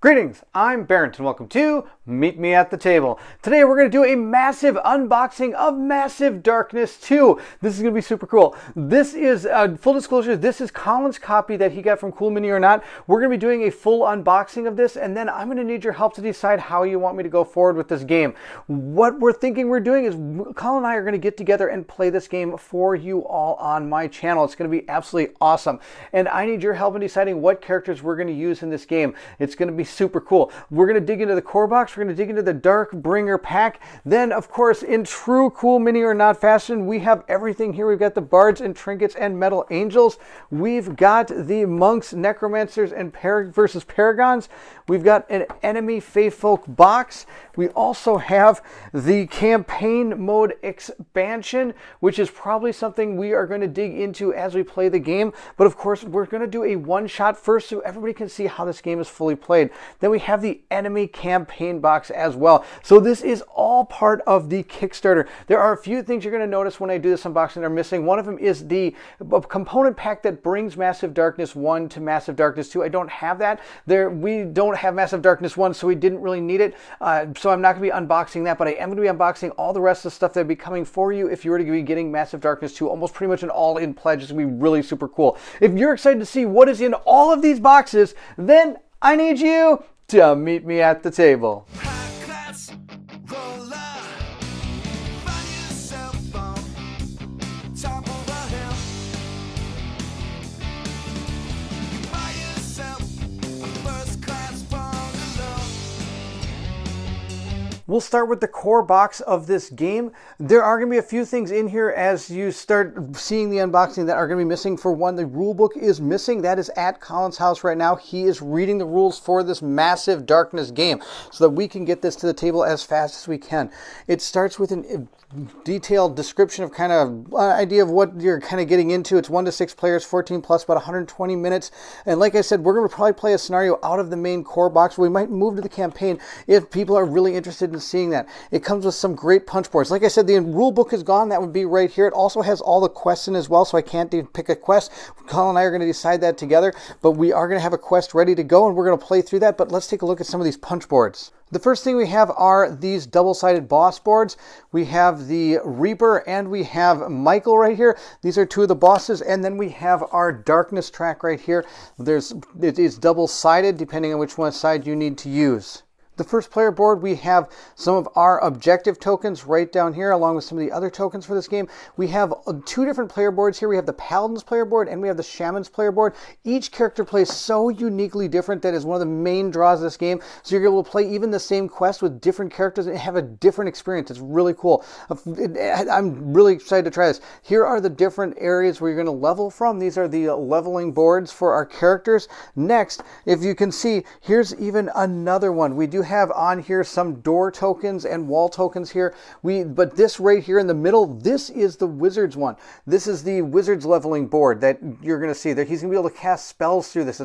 Greetings, I'm Barrett and welcome to Meet Me at the Table. Today we're going to do a massive unboxing of Massive Darkness 2. This is going to be super cool. This is, full disclosure, this is Colin's copy that he got from Cool Mini or Not. We're going to be doing a full unboxing of this, and then I'm going to need your help to decide how you want me to go forward with this game. What we're thinking we're doing is Colin and I are going to get together and play this game for you all on my channel. It's going to be absolutely awesome. And I need your help in deciding what characters we're going to use in this game. It's going to be super cool. We're going to dig into the core box. We're going to dig into the Darkbringer pack. Then, of course, in true Cool Mini or Not fashion, we have everything here. We've got the Bards and Trinkets and Metal Angels. We've got the Monks, Necromancers, and versus Paragons. We've got an enemy Feyfolk box. We also have the campaign mode expansion, which is probably something we are going to dig into as we play the game. But of course, we're going to do a one-shot first so everybody can see how this game is fully played. Then we have the enemy campaign box as well. So this is all part of the Kickstarter. There are a few things you're going to notice when I do this unboxing that are missing. One of them is the component pack that brings Massive Darkness 1 to Massive Darkness 2. I don't have that. We don't have Massive Darkness 1, so we didn't really need it. So I'm not going to be unboxing that, but I am going to be unboxing all the rest of the stuff that will be coming for you if you were to be getting Massive Darkness 2, almost pretty much an all-in pledge. It's going to be really super cool. If you're excited to see what is in all of these boxes, then I need you to meet me at the table. We'll start with the core box of this game. There are going to be a few things in here as you start seeing the unboxing that are going to be missing. For one, the rule book is missing. That is at Colin's house right now. He is reading the rules for this Massive Darkness game so that we can get this to the table as fast as we can. It starts with a detailed description of kind of idea of what you're kind of getting into. It's 1 to 6 players, 14 plus, about 120 minutes. And like I said, we're going to probably play a scenario out of the main core box. We might move to the campaign if people are really interested in seeing that. It comes with some great punch boards. Like I said, the rule book is gone. That would be right here. It also has all the quests in as well, so I can't even pick a quest. Colin and I are going to decide that together, but we are going to have a quest ready to go, and we're going to play through that. But let's take a look at some of these punch boards. The first thing we have are these double-sided boss boards. We have the Reaper and we have Michael right here. These are two of the bosses, and then we have our darkness track right here. It is double-sided depending on which one side you need to use. The first player board, we have some of our objective tokens right down here, along with some of the other tokens for this game. We have two different player boards here. We have the Paladins player board and we have the Shamans player board. Each character plays so uniquely different. That is one of the main draws of this game. So you're able to play even the same quest with different characters and have a different experience. It's really cool. I'm really excited to try this. Here are the different areas where you're going to level from. These are the leveling boards for our characters. Next, if you can see, here's even another one. We do have on here some door tokens and wall tokens here. But this right here in the middle, this is the Wizards one. This is the Wizards leveling board that you're going to see there. He's going to be able to cast spells through this.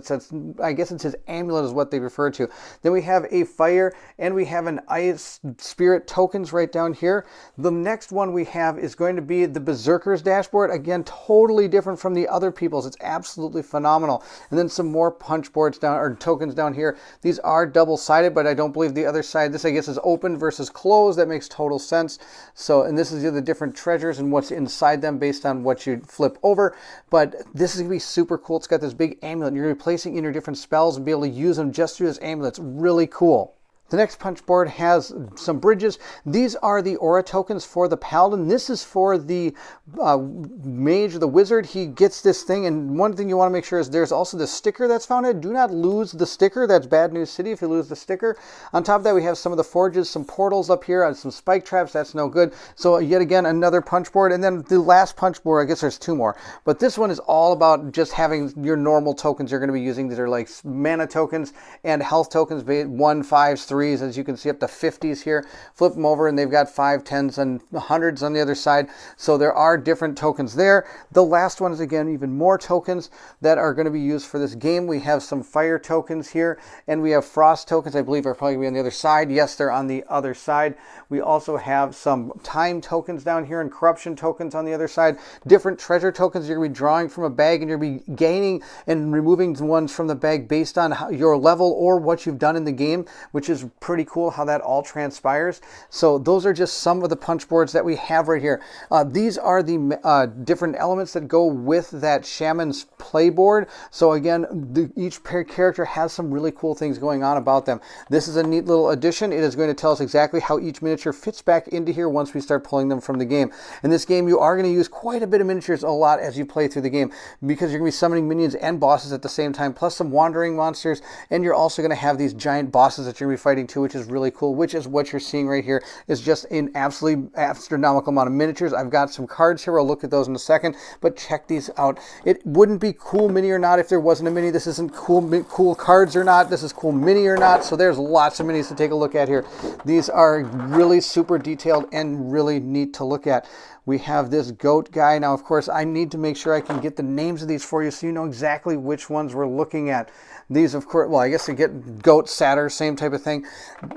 I guess it's his amulet is what they refer to. Then we have a fire and we have an ice spirit tokens right down here. The next one we have is going to be the Berserkers dashboard. Again, totally different from the other people's. It's absolutely phenomenal. And then some more punch boards down, or tokens down here. These are double-sided, but I don't believe the other side, this I guess is open versus closed. That makes total sense. So, and this is the different treasures and what's inside them based on what you flip over. But this is going to be super cool. It's got this big amulet. You're going to be placing in your different spells and be able to use them just through this amulet. It's really cool. The next punch board has some bridges. These are the aura tokens for the Paladin. This is for the mage or the wizard. He gets this thing, and one thing you want to make sure is there's also the sticker that's found in it. Do not lose the sticker. That's Bad News City if you lose the sticker. On top of that, we have some of the forges, some portals up here, and some spike traps. That's no good. So yet again, another punch board. And then the last punch board, I guess there's two more. But this one is all about just having your normal tokens you're going to be using. These are like mana tokens and health tokens, 1, 5s, 3. 3s, as you can see, up to 50s here. Flip them over and they've got 5, 10s, and 100s on the other side. So there are different tokens there. The last one is, again, even more tokens that are going to be used for this game. We have some fire tokens here, and we have frost tokens, I believe, are probably going to be on the other side. Yes, they're on the other side. We also have some time tokens down here and corruption tokens on the other side. Different treasure tokens you're going to be drawing from a bag, and you're going to be gaining and removing ones from the bag based on your level or what you've done in the game, which is pretty cool how that all transpires. So those are just some of the punch boards that we have right here. These are the different elements that go with that Shaman's playboard. So again, each character has some really cool things going on about them. This is a neat little addition. It is going to tell us exactly how each miniature fits back into here once we start pulling them from the game. In this game, you are going to use quite a bit of miniatures a lot as you play through the game, because you're going to be summoning minions and bosses at the same time, plus some wandering monsters, and you're also going to have these giant bosses that you're going to be fighting too, which is really cool, which is what you're seeing right here is just an absolutely astronomical amount of miniatures. I've got some cards here. I'll look at those in a second, but check these out. It wouldn't be cool mini or not if there wasn't a mini. This isn't cool cards or not. This is cool mini or not. So there's lots of minis to take a look at here. These are really super detailed and really neat to look at. We have this goat guy. Now, of course, I need to make sure I can get the names of these for you so you know exactly which ones we're looking at. These, of course, well, I guess you get goat satyr, same type of thing.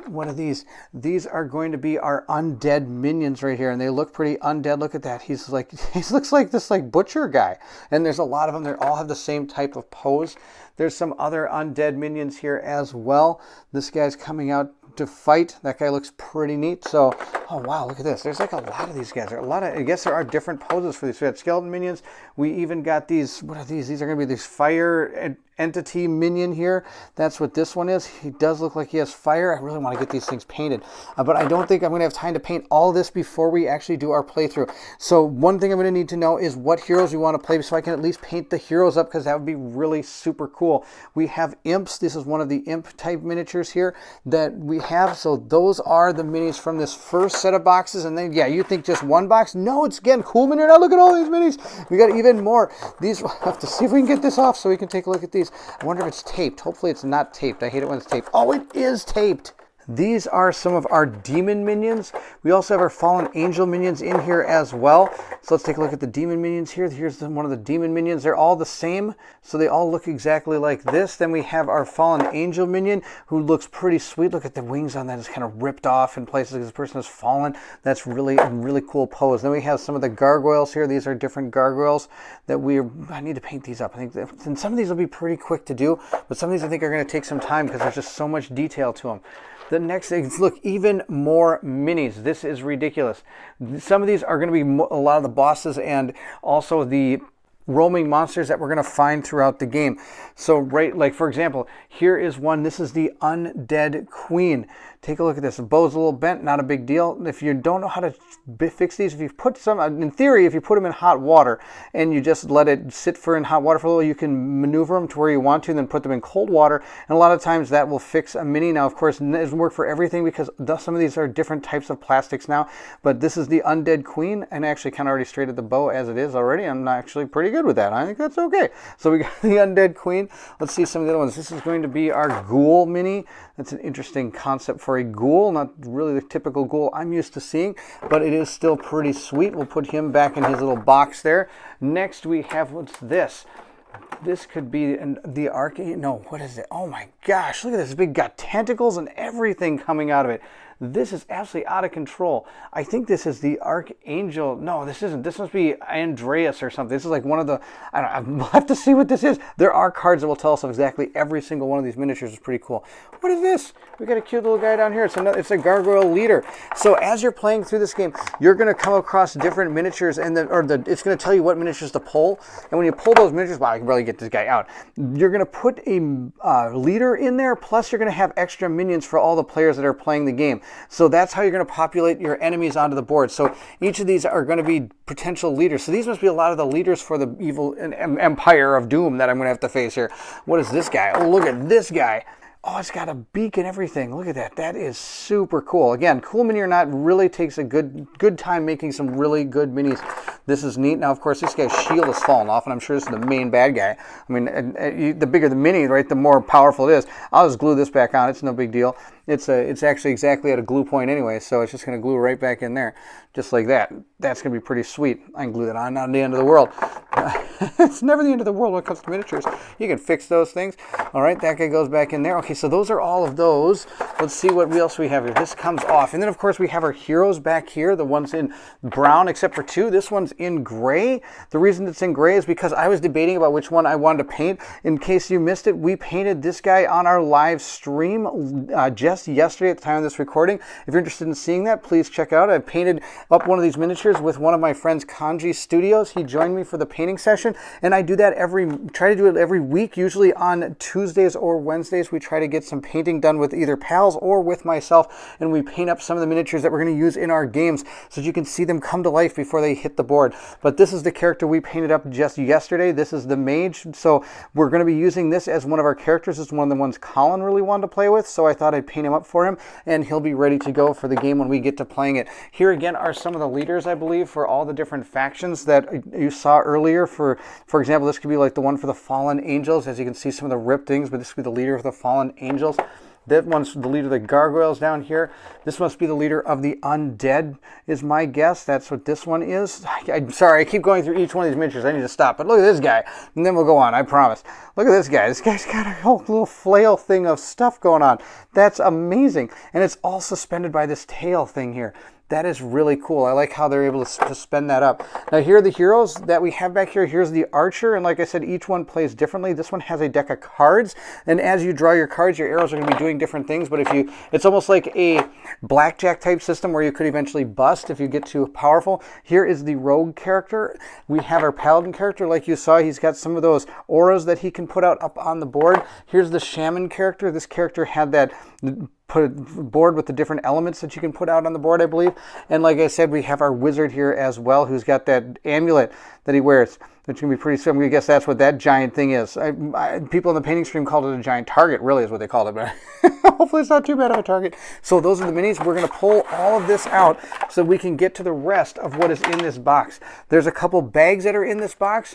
What are these? These are going to be our undead minions right here, and they look pretty undead. Look at that. He looks like this butcher guy, and there's a lot of them. They all have the same type of pose. There's some other undead minions here as well. This guy's coming out to fight. That guy looks pretty neat. So, oh wow, look at this. There's like a lot of these guys. There are a lot of, I guess there are different poses for these. We got skeleton minions. We even got these, what are these? These are going to be this fire entity minion here. That's what this one is. He does look like he has fire. I really want to get these things painted, but I don't think I'm going to have time to paint all this before we actually do our playthrough. So one thing I'm going to need to know is what heroes we want to play so I can at least paint the heroes up, because that would be really super cool. We have imps. This is one of the imp type miniatures here that we have. So those are the minis from this first set of boxes. And then, yeah, you think just one box? No, it's again cool mini. Now look at all these minis. We got even more. These, we'll have to see if we can get this off so we can take a look at these. I wonder if it's taped. Hopefully it's not taped. I hate it when it's taped. Oh, it is taped. These are some of our demon minions. We also have our fallen angel minions in here as well. So let's take a look at the demon minions here. Here's one of the demon minions. They're all the same, so they all look exactly like this. Then we have our fallen angel minion, who looks pretty sweet. Look at the wings on that. It's kind of ripped off in places because this person has fallen. That's really a really cool pose. Then we have some of the gargoyles here. These are different gargoyles that I need to paint these up. I think and some of these will be pretty quick to do, but some of these I think are going to take some time because there's just so much detail to them. The next thing is, look, even more minis. This is ridiculous. Some of these are going to be a lot of the bosses and also the roaming monsters that we're going to find throughout the game. So right, like for example, here is one. This is the Undead Queen. Take a look at this. The bow's a little bent, not a big deal. If you don't know how to fix these, if you put some, in theory, if you put them in hot water and you just let it sit in hot water for a little, you can maneuver them to where you want to, and then put them in cold water. And a lot of times that will fix a mini. Now, of course, it doesn't work for everything because some of these are different types of plastics now. But this is the Undead Queen, and I actually kind of already straightened the bow as it is already. I'm actually pretty good with that. I think that's okay. So we got the Undead Queen. Let's see some of the other ones. This is going to be our Ghoul mini. That's an interesting concept for a ghoul, not really the typical ghoul I'm used to seeing, but it is still pretty sweet. We'll put him back in his little box there. Next we have, what's this? This could be the Archangel. No, what is it? Oh my gosh, look at this. Big, got tentacles and everything coming out of it. This is absolutely out of control. I think this is the Archangel. No, this isn't. This must be Andreas or something. This is like one of the, I don't know, I'll have to see what this is. There are cards that will tell us exactly every single one of these miniatures. Is pretty cool. What is this? We got a cute little guy down here. It's a gargoyle leader. So as you're playing through this game, you're going to come across different miniatures, and it's going to tell you what miniatures to pull. And when you pull those miniatures, wow, I can really get this guy out. You're going to put a leader in there, plus you're going to have extra minions for all the players that are playing the game. So that's how you're going to populate your enemies onto the board. So each of these are going to be potential leaders. So these must be a lot of the leaders for the evil empire of doom that I'm going to have to face here. What is this guy? Oh, look at this guy. Oh, it's got a beak and everything. Look at that. That is super cool. Again, cool mini or not, really takes a good time making some really good minis. This is neat. Now, of course, this guy's shield has fallen off, and I'm sure this is the main bad guy. I mean, the bigger the mini, right, the more powerful it is. I'll just glue this back on. It's no big deal. it's actually exactly at a glue point anyway, so it's just going to glue right back in there, just like that. That's going to be pretty sweet. I can glue that on, not the end of the world. It's never the end of the world when it comes to miniatures. You can fix those things. All right, that guy goes back in there. Okay, so those are all of those. Let's see what else we have here. This comes off. And then, of course, we have our heroes back here. The one's in brown, except for two. This one's in gray. The reason it's in gray is because I was debating about which one I wanted to paint. In case you missed it, we painted this guy on our live stream just yesterday at the time of this recording. If you're interested in seeing that, please check out. I painted up one of these miniatures with one of my friends, Kanji Studios. He joined me for the painting session, and I do that try to do it every week, usually on Tuesdays or Wednesdays. We try to get some painting done with either pals or with myself, and we paint up some of the miniatures that we're going to use in our games so that you can see them come to life before they hit the board. But this is the character we painted up just yesterday. This is the mage, so we're going to be using this as one of our characters. It's one of the ones Colin really wanted to play with, so I thought I'd paint him up for him, and he'll be ready to go for the game when we get to playing it. Here again are some of the leaders, I believe, for all the different factions that you saw earlier. For example, this could be like the one for the Fallen Angels. As you can see, some of the ripped things, but this could be the leader of the Fallen Angels. That one's the leader of the Gargoyles down here. This must be the leader of the Undead, is my guess. That's what this one is. I'm sorry, I keep going through each one of these miniatures. I need to stop. But look at this guy, and then we'll go on, I promise. Look at this guy. This guy's got a whole little flail thing of stuff going on. That's amazing. And it's all suspended by this tail thing here. That is really cool. I like how they're able to spend that up. Now here are the heroes that we have back here. Here's the archer, and like I said, each one plays differently. This one has a deck of cards, and as you draw your cards, your arrows are going to be doing different things, but it's almost like a blackjack type system where you could eventually bust if you get too powerful. Here is the rogue character. We have our paladin character. Like you saw, he's got some of those auras that he can put out up on the board. Here's the shaman character. This character had that put a board with the different elements that you can put out on the board, I believe. And like I said, we have our wizard here as well, who's got that amulet that he wears, which can be pretty similar. I guess that's what that giant thing is. People in the painting stream called it a giant target, really is what they called it, but hopefully it's not too bad of a target. So those are the minis. We're going to pull all of this out so we can get to the rest of what is in this box. There's a couple bags that are in this box.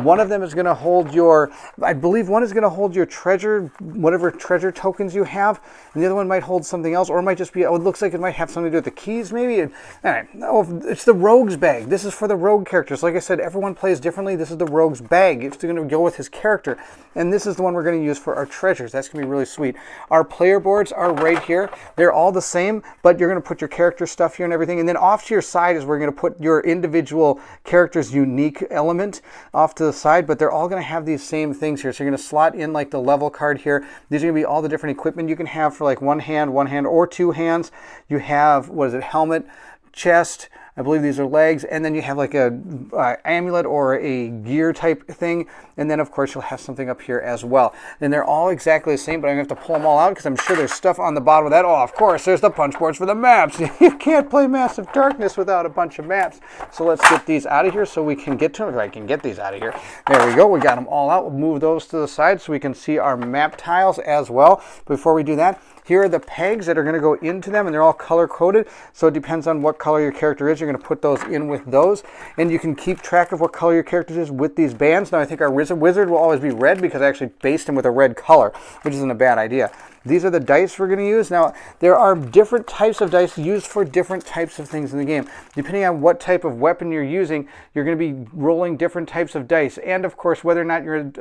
One of them is going to hold your, I believe one is going to hold your treasure, whatever treasure tokens you have, and the other one might hold something else, or it might just be, oh, it looks like it might have something to do with the keys maybe. All right, no, it's the rogue's bag. This is for the rogue characters. Like I said, everyone plays differently. This is the rogue's bag. It's going to go with his character, and this is the one we're going to use for our treasures. That's going to be really sweet. Our player boards are right here. They're all the same, but you're going to put your character stuff here and everything, and then off to your side is where you're going to put your individual character's unique element off to the side, but they're all going to have these same things here. So you're going to slot in like the level card here. These are going to be all the different equipment you can have for like one hand, or two hands. You have, what is it, helmet, chest, I believe these are legs, and then you have like a amulet or a gear type thing, and then of course you'll have something up here as well. And they're all exactly the same, but I'm going to have to pull them all out because I'm sure there's stuff on the bottom of that. Oh, of course, there's the punch boards for the maps. You can't play Massive Darkness without a bunch of maps. So let's get these out of here so we can get to them. If I can get these out of here. There we go. We got them all out. We'll move those to the side so we can see our map tiles as well. Before we do that, here are the pegs that are going to go into them, and they're all color-coded, so it depends on what color your character is. You're going to put those in with those, and you can keep track of what color your character is with these bands. Now, I think our wizard will always be red because I actually based him with a red color, which isn't a bad idea. These are the dice we're going to use. Now, there are different types of dice used for different types of things in the game. Depending on what type of weapon you're using, you're going to be rolling different types of dice. And, of course, whether or not you're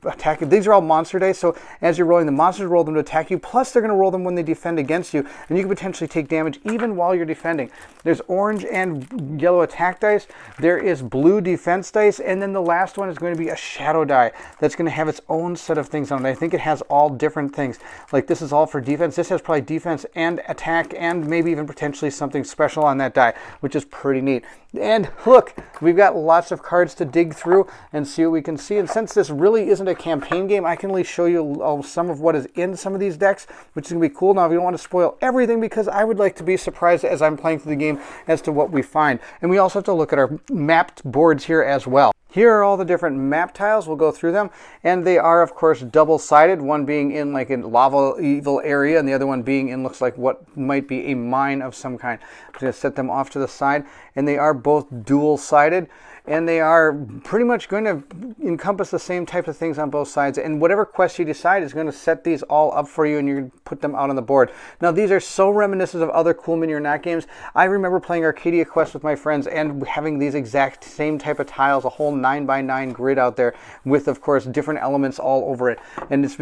attacking. These are all monster dice, so as you're rolling, the monsters roll them to attack you, plus they're going to roll them when they defend against you, and you can potentially take damage even while you're defending. There's orange and yellow attack dice. There is blue defense dice, and then the last one is going to be a shadow die that's going to have its own set of things on it. I think it has all different things. Like this is all for defense. This has probably defense and attack and maybe even potentially something special on that die, which is pretty neat. And look, we've got lots of cards to dig through and see what we can see. And since this really isn't a campaign game, I can at least show you some of what is in some of these decks, which is going to be cool. Now, if you don't want to spoil everything, because I would like to be surprised as I'm playing through the game as to what we find. And we also have to look at our mapped boards here as well. Here are all the different map tiles. We'll go through them, and they are, of course, double-sided, one being in like a lava evil area, and the other one being in looks like what might be a mine of some kind. I'm going to set them off to the side, and they are both dual-sided. and they are pretty much going to encompass the same type of things on both sides. And whatever quest you decide is going to set these all up for you, and you're going to put them out on the board. Now, these are so reminiscent of other cool Mini or Not games. I remember playing Arcadia Quest with my friends and having these exact same type of tiles, a whole 9x9 grid out there with, of course, different elements all over it. And it's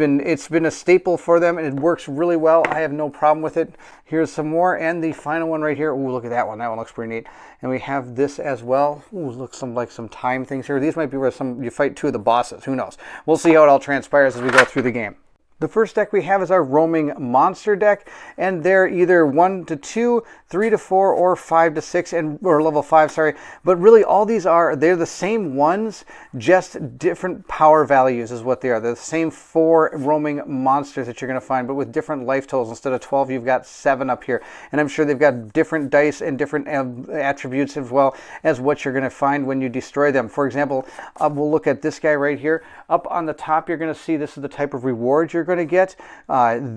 been a staple for them, and it works really well. I have no problem with it. Here's some more, and the final one right here. Ooh, look at that one. That one looks pretty neat. And we have this as well. Ooh, looks like some time things here. These might be where you fight two of the bosses. Who knows? We'll see how it all transpires as we go through the game. The first deck we have is our roaming monster deck, and they're either 1 to 2, 3 to 4, or 5 to 6, or level 5, sorry. But really all these they're the same ones, just different power values is what they are. They're the same 4 roaming monsters that you're going to find, but with different life totals. Instead of 12, you've got 7 up here. And I'm sure they've got different dice and different attributes as well as what you're going to find when you destroy them. For example, we'll look at this guy right here. Up on the top, you're going to see this is the type of rewards you're going to get.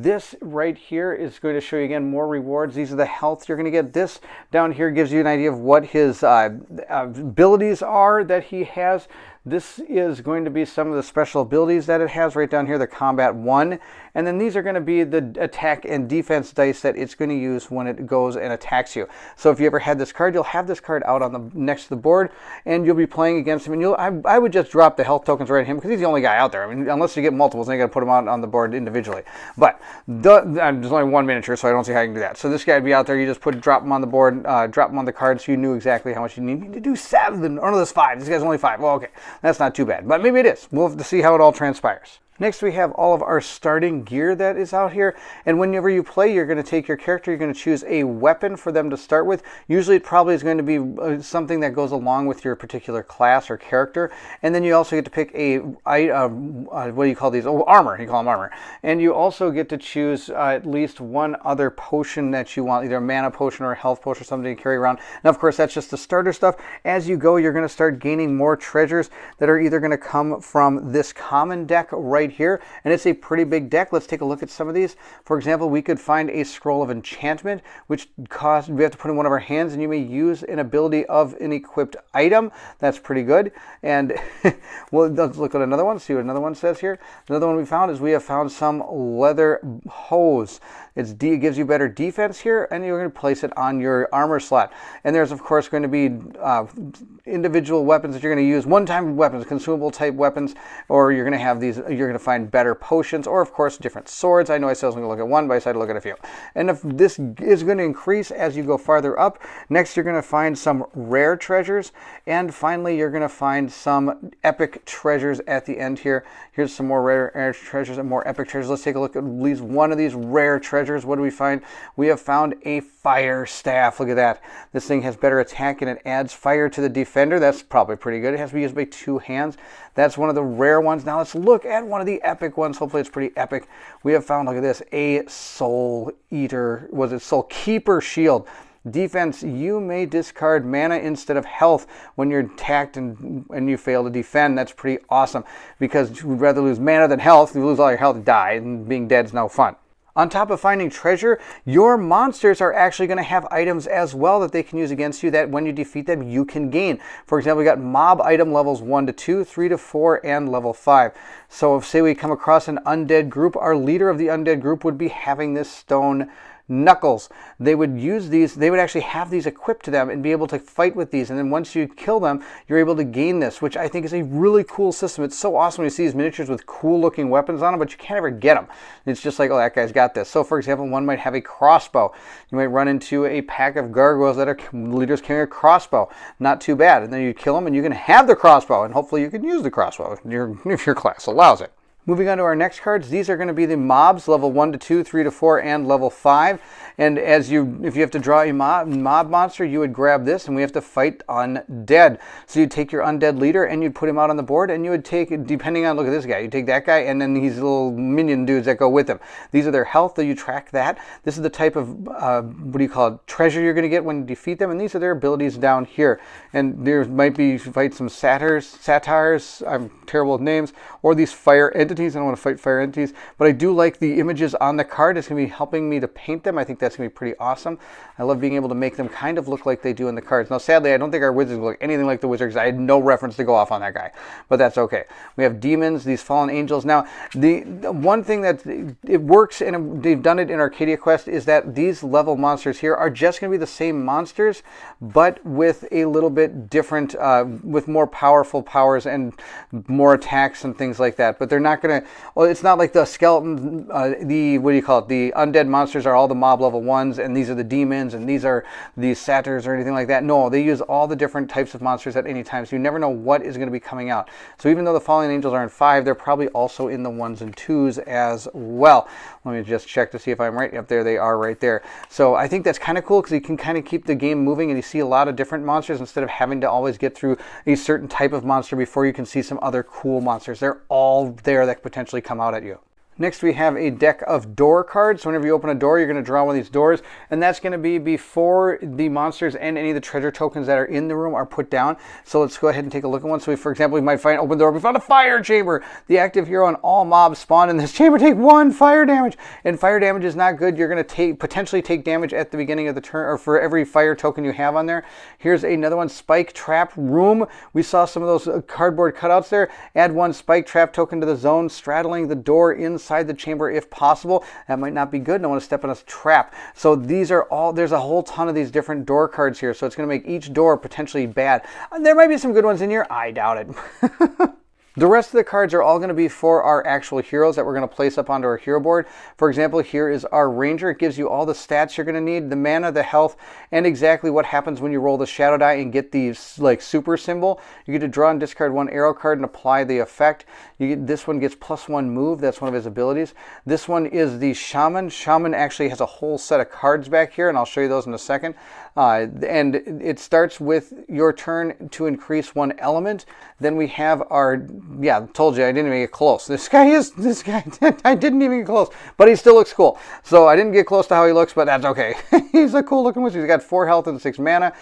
This right here is going to show you again more rewards. These are the health you're going to get. This down here gives you an idea of what his abilities are that he has. This is going to be some of the special abilities that it has right down here, the combat 1. And then these are going to be the attack and defense dice that it's going to use when it goes and attacks you. So if you ever had this card, you'll have this card out on the next to the board, and you'll be playing against him. And I would just drop the health tokens right at him because he's the only guy out there. I mean, unless you get multiples, then you got to put them out on the board individually. But there's only one miniature, so I don't see how you can do that. So this guy would be out there. You just drop him on the board, drop him on the card, so you knew exactly how much you need to do. 7, or no, there's 5. This guy's only 5. Well, okay, that's not too bad, but maybe it is. We'll have to see how it all transpires. Next, we have all of our starting gear that is out here. And whenever you play, you're going to take your character, you're going to choose a weapon for them to start with. Usually it probably is going to be something that goes along with your particular class or character. And then you also get to pick what do you call these? Oh, armor. You call them armor. And you also get to choose at least one other potion that you want, either a mana potion or a health potion or something to carry around. Now, of course, that's just the starter stuff. As you go, you're going to start gaining more treasures that are either going to come from this common deck right here, and it's a pretty big deck. Let's take a look at some of these. For example, we could find a scroll of enchantment, which we have to put in one of our hands, and you may use an ability of an equipped item. That's pretty good. And well, let's look at another one, see what another one says here. Another one we have found some leather hose. It gives you better defense here, and you're going to place it on your armor slot. And there's, of course, going to be individual weapons that you're going to use, one-time weapons, consumable type weapons, or you're going to have these, you're going to find better potions, or, of course, different swords. I know I said I was going to look at one, but I decided to look at a few. And if this is going to increase as you go farther up, next you're going to find some rare treasures, and finally you're going to find some epic treasures at the end here. Here's some more rare treasures and more epic treasures. Let's take a look at least one of these rare treasures. What do we find? We have found a fire staff. Look at that. This thing has better attack and it adds fire to the defender. That's probably pretty good. It has to be used by 2 hands. That's one of the rare ones. Now let's look at one of the epic ones. Hopefully it's pretty epic. We have found, look at this, a soul eater. Was it soul keeper shield? Defense, you may discard mana instead of health when you're attacked and you fail to defend. That's pretty awesome because you would rather lose mana than health. If you lose all your health, die, and being dead is no fun. On top of finding treasure, your monsters are actually going to have items as well that they can use against you that when you defeat them, you can gain. For example, we got mob item levels 1 to 2, 3 to 4, and level 5. So if, say, we come across an undead group, our leader of the undead group would be having this stone knuckles. They would use these, they would actually have these equipped to them and be able to fight with these. And then once you kill them, you're able to gain this, which I think is a really cool system. It's so awesome when you see these miniatures with cool looking weapons on them, but you can't ever get them. It's just like, oh, that guy's got this. So for example, one might have a crossbow. You might run into a pack of gargoyles that are leaders carrying a crossbow. Not too bad. And then you kill them and you can have the crossbow, and hopefully you can use the crossbow if your class allows it. Moving on to our next cards, these are going to be the mobs, level 1 to 2, 3 to 4, and level 5. And if you have to draw a mob monster, you would grab this, and we have to fight undead. So you'd take your undead leader, and you'd put him out on the board, and you would take, depending on, look at this guy, you take that guy, and then these little minion dudes that go with him. These are their health, so you track that. This is the type of, what do you call it, treasure you're going to get when you defeat them, and these are their abilities down here. And there might be, fight some satyrs, I'm terrible with names, or these fire entities entities. I don't want to fight fire entities, but I do like the images on the card. It's going to be helping me to paint them. I think that's going to be pretty awesome. I love being able to make them kind of look like they do in the cards. Now, sadly, I don't think our wizards look anything like the wizards. I had no reference to go off on that guy, but that's okay. We have demons, these fallen angels. Now, the one thing that it works, and they've done it in Arcadia Quest, is that these level monsters here are just going to be the same monsters, but with a little bit different, with more powerful powers and more attacks and things like that. But they're not going to, well, it's not like the skeleton, what do you call it? The undead monsters are all the mob level ones, and these are the demons, and these are the satyrs or anything like that. No, they use all the different types of monsters at any time, so you never know what is going to be coming out. So even though the fallen angels are in 5, they're probably also in the 1s and 2s as well. Let me just check to see if I'm right. Yep, there they are right there. So I think that's kind of cool because you can kind of keep the game moving and you see a lot of different monsters instead of having to always get through a certain type of monster before you can see some other cool monsters. They're all there that could potentially come out at you. Next, we have a deck of door cards. So whenever you open a door, you're going to draw one of these doors, and that's going to be before the monsters and any of the treasure tokens that are in the room are put down. So let's go ahead and take a look at one. So for example, we might find open door. We found a fire chamber. The active hero and all mobs spawned in this chamber take 1 fire damage, and fire damage is not good. You're going to potentially take damage at the beginning of the turn, or for every fire token you have on there. Here's another one, spike trap room. We saw some of those cardboard cutouts there. Add 1 spike trap token to the zone, straddling the door inside the chamber if possible. That might not be good. Don't want to step on a trap. So these are all, there's a whole ton of these different door cards here. So it's going to make each door potentially bad. There might be some good ones in here. I doubt it. The rest of the cards are all going to be for our actual heroes that we're going to place up onto our hero board. For example, here is our ranger. It gives you all the stats you're going to need, the mana, the health, and exactly what happens when you roll the shadow die and get the super symbol. You get to draw and discard 1 arrow card and apply the effect. This one gets +1 move. That's one of his abilities. This one is the shaman. Shaman actually has a whole set of cards back here, and I'll show you those in a second. And it starts with your turn to increase 1 element. Then we have our, yeah, told you I didn't even get close. This guy, I didn't even get close, but he still looks cool. So I didn't get close to how he looks, but that's okay. He's a cool looking wizard. He's got 4 health and 6 mana.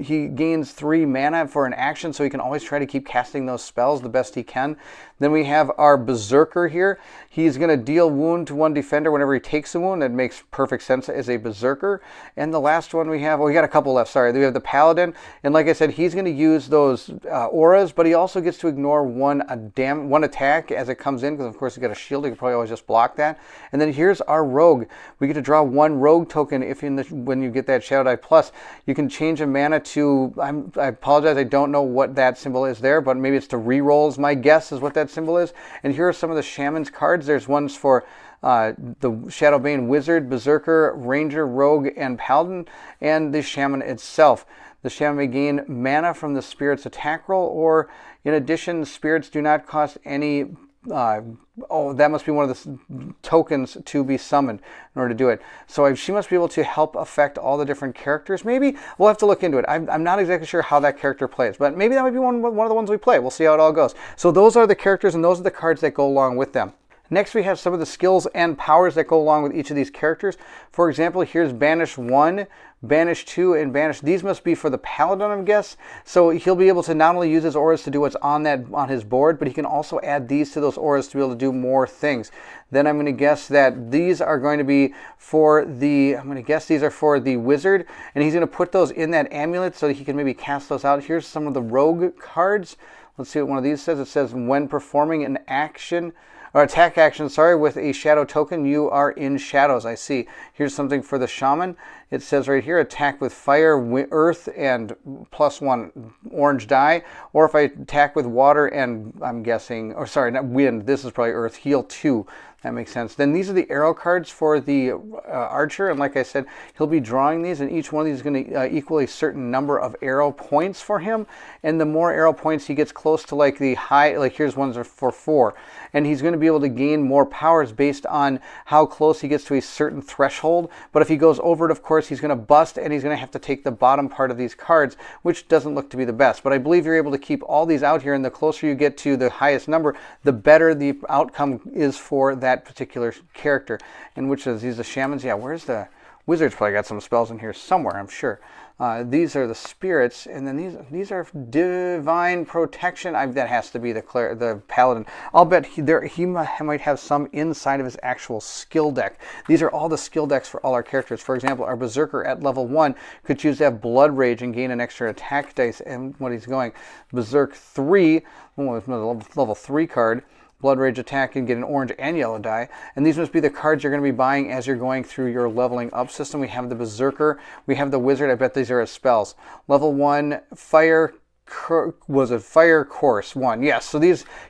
He gains 3 mana for an action, so he can always try to keep casting those spells the best he can. Then we have our berserker here. He's going to deal wound to 1 defender whenever he takes a wound. That makes perfect sense as a berserker. And the last one we have, well, we got a couple left, sorry. We have the paladin. And like I said, he's going to use those auras, but he also gets to ignore one attack as it comes in, because of course he's got a shield. He can probably always just block that. And then here's our rogue. We get to draw 1 rogue token if when you get that Shadow Die Plus. You can change a mana to, I apologize, I don't know what that symbol is there, but maybe it's to rerolls. My guess is what that symbol is. And here are some of the shaman's cards. There's ones for the Shadowbane Wizard, Berserker, Ranger, Rogue, and Paladin, and the Shaman itself. The Shaman may gain mana from the Spirit's attack roll, or in addition, Spirits do not cost any, that must be one of the tokens to be summoned in order to do it. So she must be able to help affect all the different characters. Maybe we'll have to look into it. I'm not exactly sure how that character plays, but maybe that might be one of the ones we play. We'll see how it all goes. So those are the characters, and those are the cards that go along with them. Next, we have some of the skills and powers that go along with each of these characters. For example, here's Banish 1, Banish 2, and Banish. These must be for the Paladin, I guess. So he'll be able to not only use his auras to do what's on his board, but he can also add these to those auras to be able to do more things. Then I'm going to guess that these are going to be for the, these are for the wizard, and he's going to put those in that amulet so that he can maybe cast those out. Here's some of the rogue cards. Let's see what one of these says. It says, when performing an action, or attack action, with a shadow token, you are in shadows. I see. Here's something for the shaman. It says right here, attack with fire, earth, and +1 orange die. Or if I attack with water and, I'm guessing, or sorry, not wind, this is probably earth, heal 2. That makes sense. Then these are the arrow cards for the archer, and like I said, he'll be drawing these, and each one of these is going to equal a certain number of arrow points for him. And the more arrow points he gets close to, like the high, like here's ones for 4, and he's going to be able to gain more powers based on how close he gets to a certain threshold. But if he goes over it, of course, he's going to bust, and he's going to have to take the bottom part of these cards, which doesn't look to be the best. But I believe you're able to keep all these out here, and the closer you get to the highest number, the better the outcome is for that that particular character. And which is these the shamans? Yeah, where's the wizards? Probably got some spells in here somewhere, I'm sure. These are the spirits, and then these are divine protection. That has to be the paladin. I'll bet he might have some inside of his actual skill deck. These are all the skill decks for all our characters. For example, our berserker at level 1 could choose to have blood rage and gain an extra attack dice. And what he's going, berserk 3, level 3 card. Blood Rage attack and get an orange and yellow die. And these must be the cards you're going to be buying as you're going through your leveling up system. We have the Berserker. We have the Wizard. I bet these are his spells. Level 1, Fire Course 1. Yes, so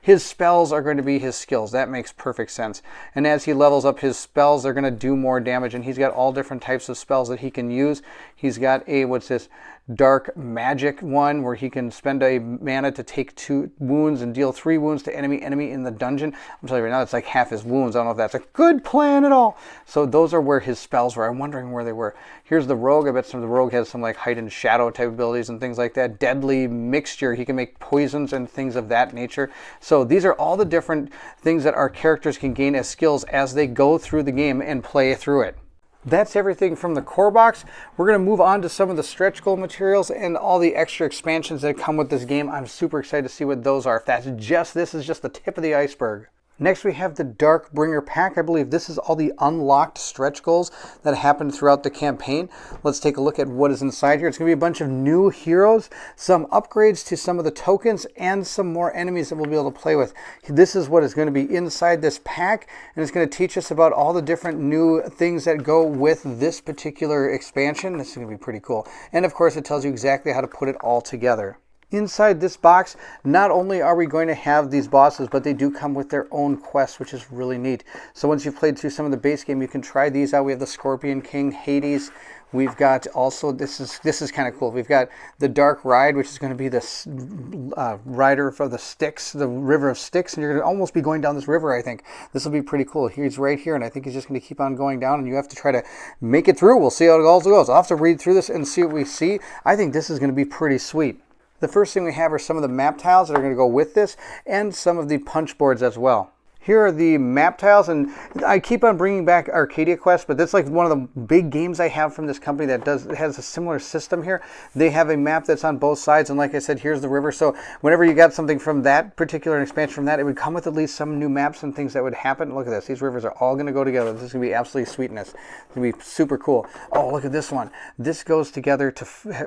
his spells are going to be his skills. That makes perfect sense. And as he levels up his spells, they're going to do more damage. And he's got all different types of spells that he can use. He's got a, what's this? Dark Magic one, where he can spend a mana to take 2 wounds and deal 3 wounds to enemy in the dungeon. I'm telling you right now, it's like half his wounds. I don't know if that's a good plan at all. So those are where his spells were. I'm wondering where they were. Here's the Rogue. I bet the Rogue has some like heightened shadow type abilities and things like that. Deadly Mixture. He can make poisons and things of that nature. So these are all the different things that our characters can gain as skills as they go through the game and play through it. That's everything from the core box. We're going to move on to some of the stretch goal materials and all the extra expansions that come with this game. I'm super excited to see what those are. If this is just the tip of the iceberg. Next we have the Darkbringer pack. I believe this is all the unlocked stretch goals that happened throughout the campaign. Let's take a look at what is inside here. It's going to be a bunch of new heroes, some upgrades to some of the tokens, and some more enemies that we'll be able to play with. This is what is going to be inside this pack, and it's going to teach us about all the different new things that go with this particular expansion. This is going to be pretty cool. And of course it tells you exactly how to put it all together. Inside this box, not only are we going to have these bosses, but they do come with their own quests, which is really neat. So once you've played through some of the base game, you can try these out. We have the Scorpion King, Hades. We've got also, this is kind of cool. We've got the Dark Ride, which is going to be this rider for the Styx, the River of Styx, and you're going to almost be going down this river, I think. This will be pretty cool. He's right here, and I think he's just going to keep on going down, and you have to try to make it through. We'll see how it all goes. I'll have to read through this and see what we see. I think this is going to be pretty sweet. The first thing we have are some of the map tiles that are going to go with this, and some of the punch boards as well. Here are the map tiles, and I keep on bringing back Arcadia Quest, but that's like one of the big games I have from this company that has a similar system here. They have a map that's on both sides, and like I said, here's the river. So whenever you got something from that particular expansion from that, it would come with at least some new maps and things that would happen. Look at this. These rivers are all going to go together. This is going to be absolutely sweetness. It's going to be super cool. Oh, look at this one. This goes together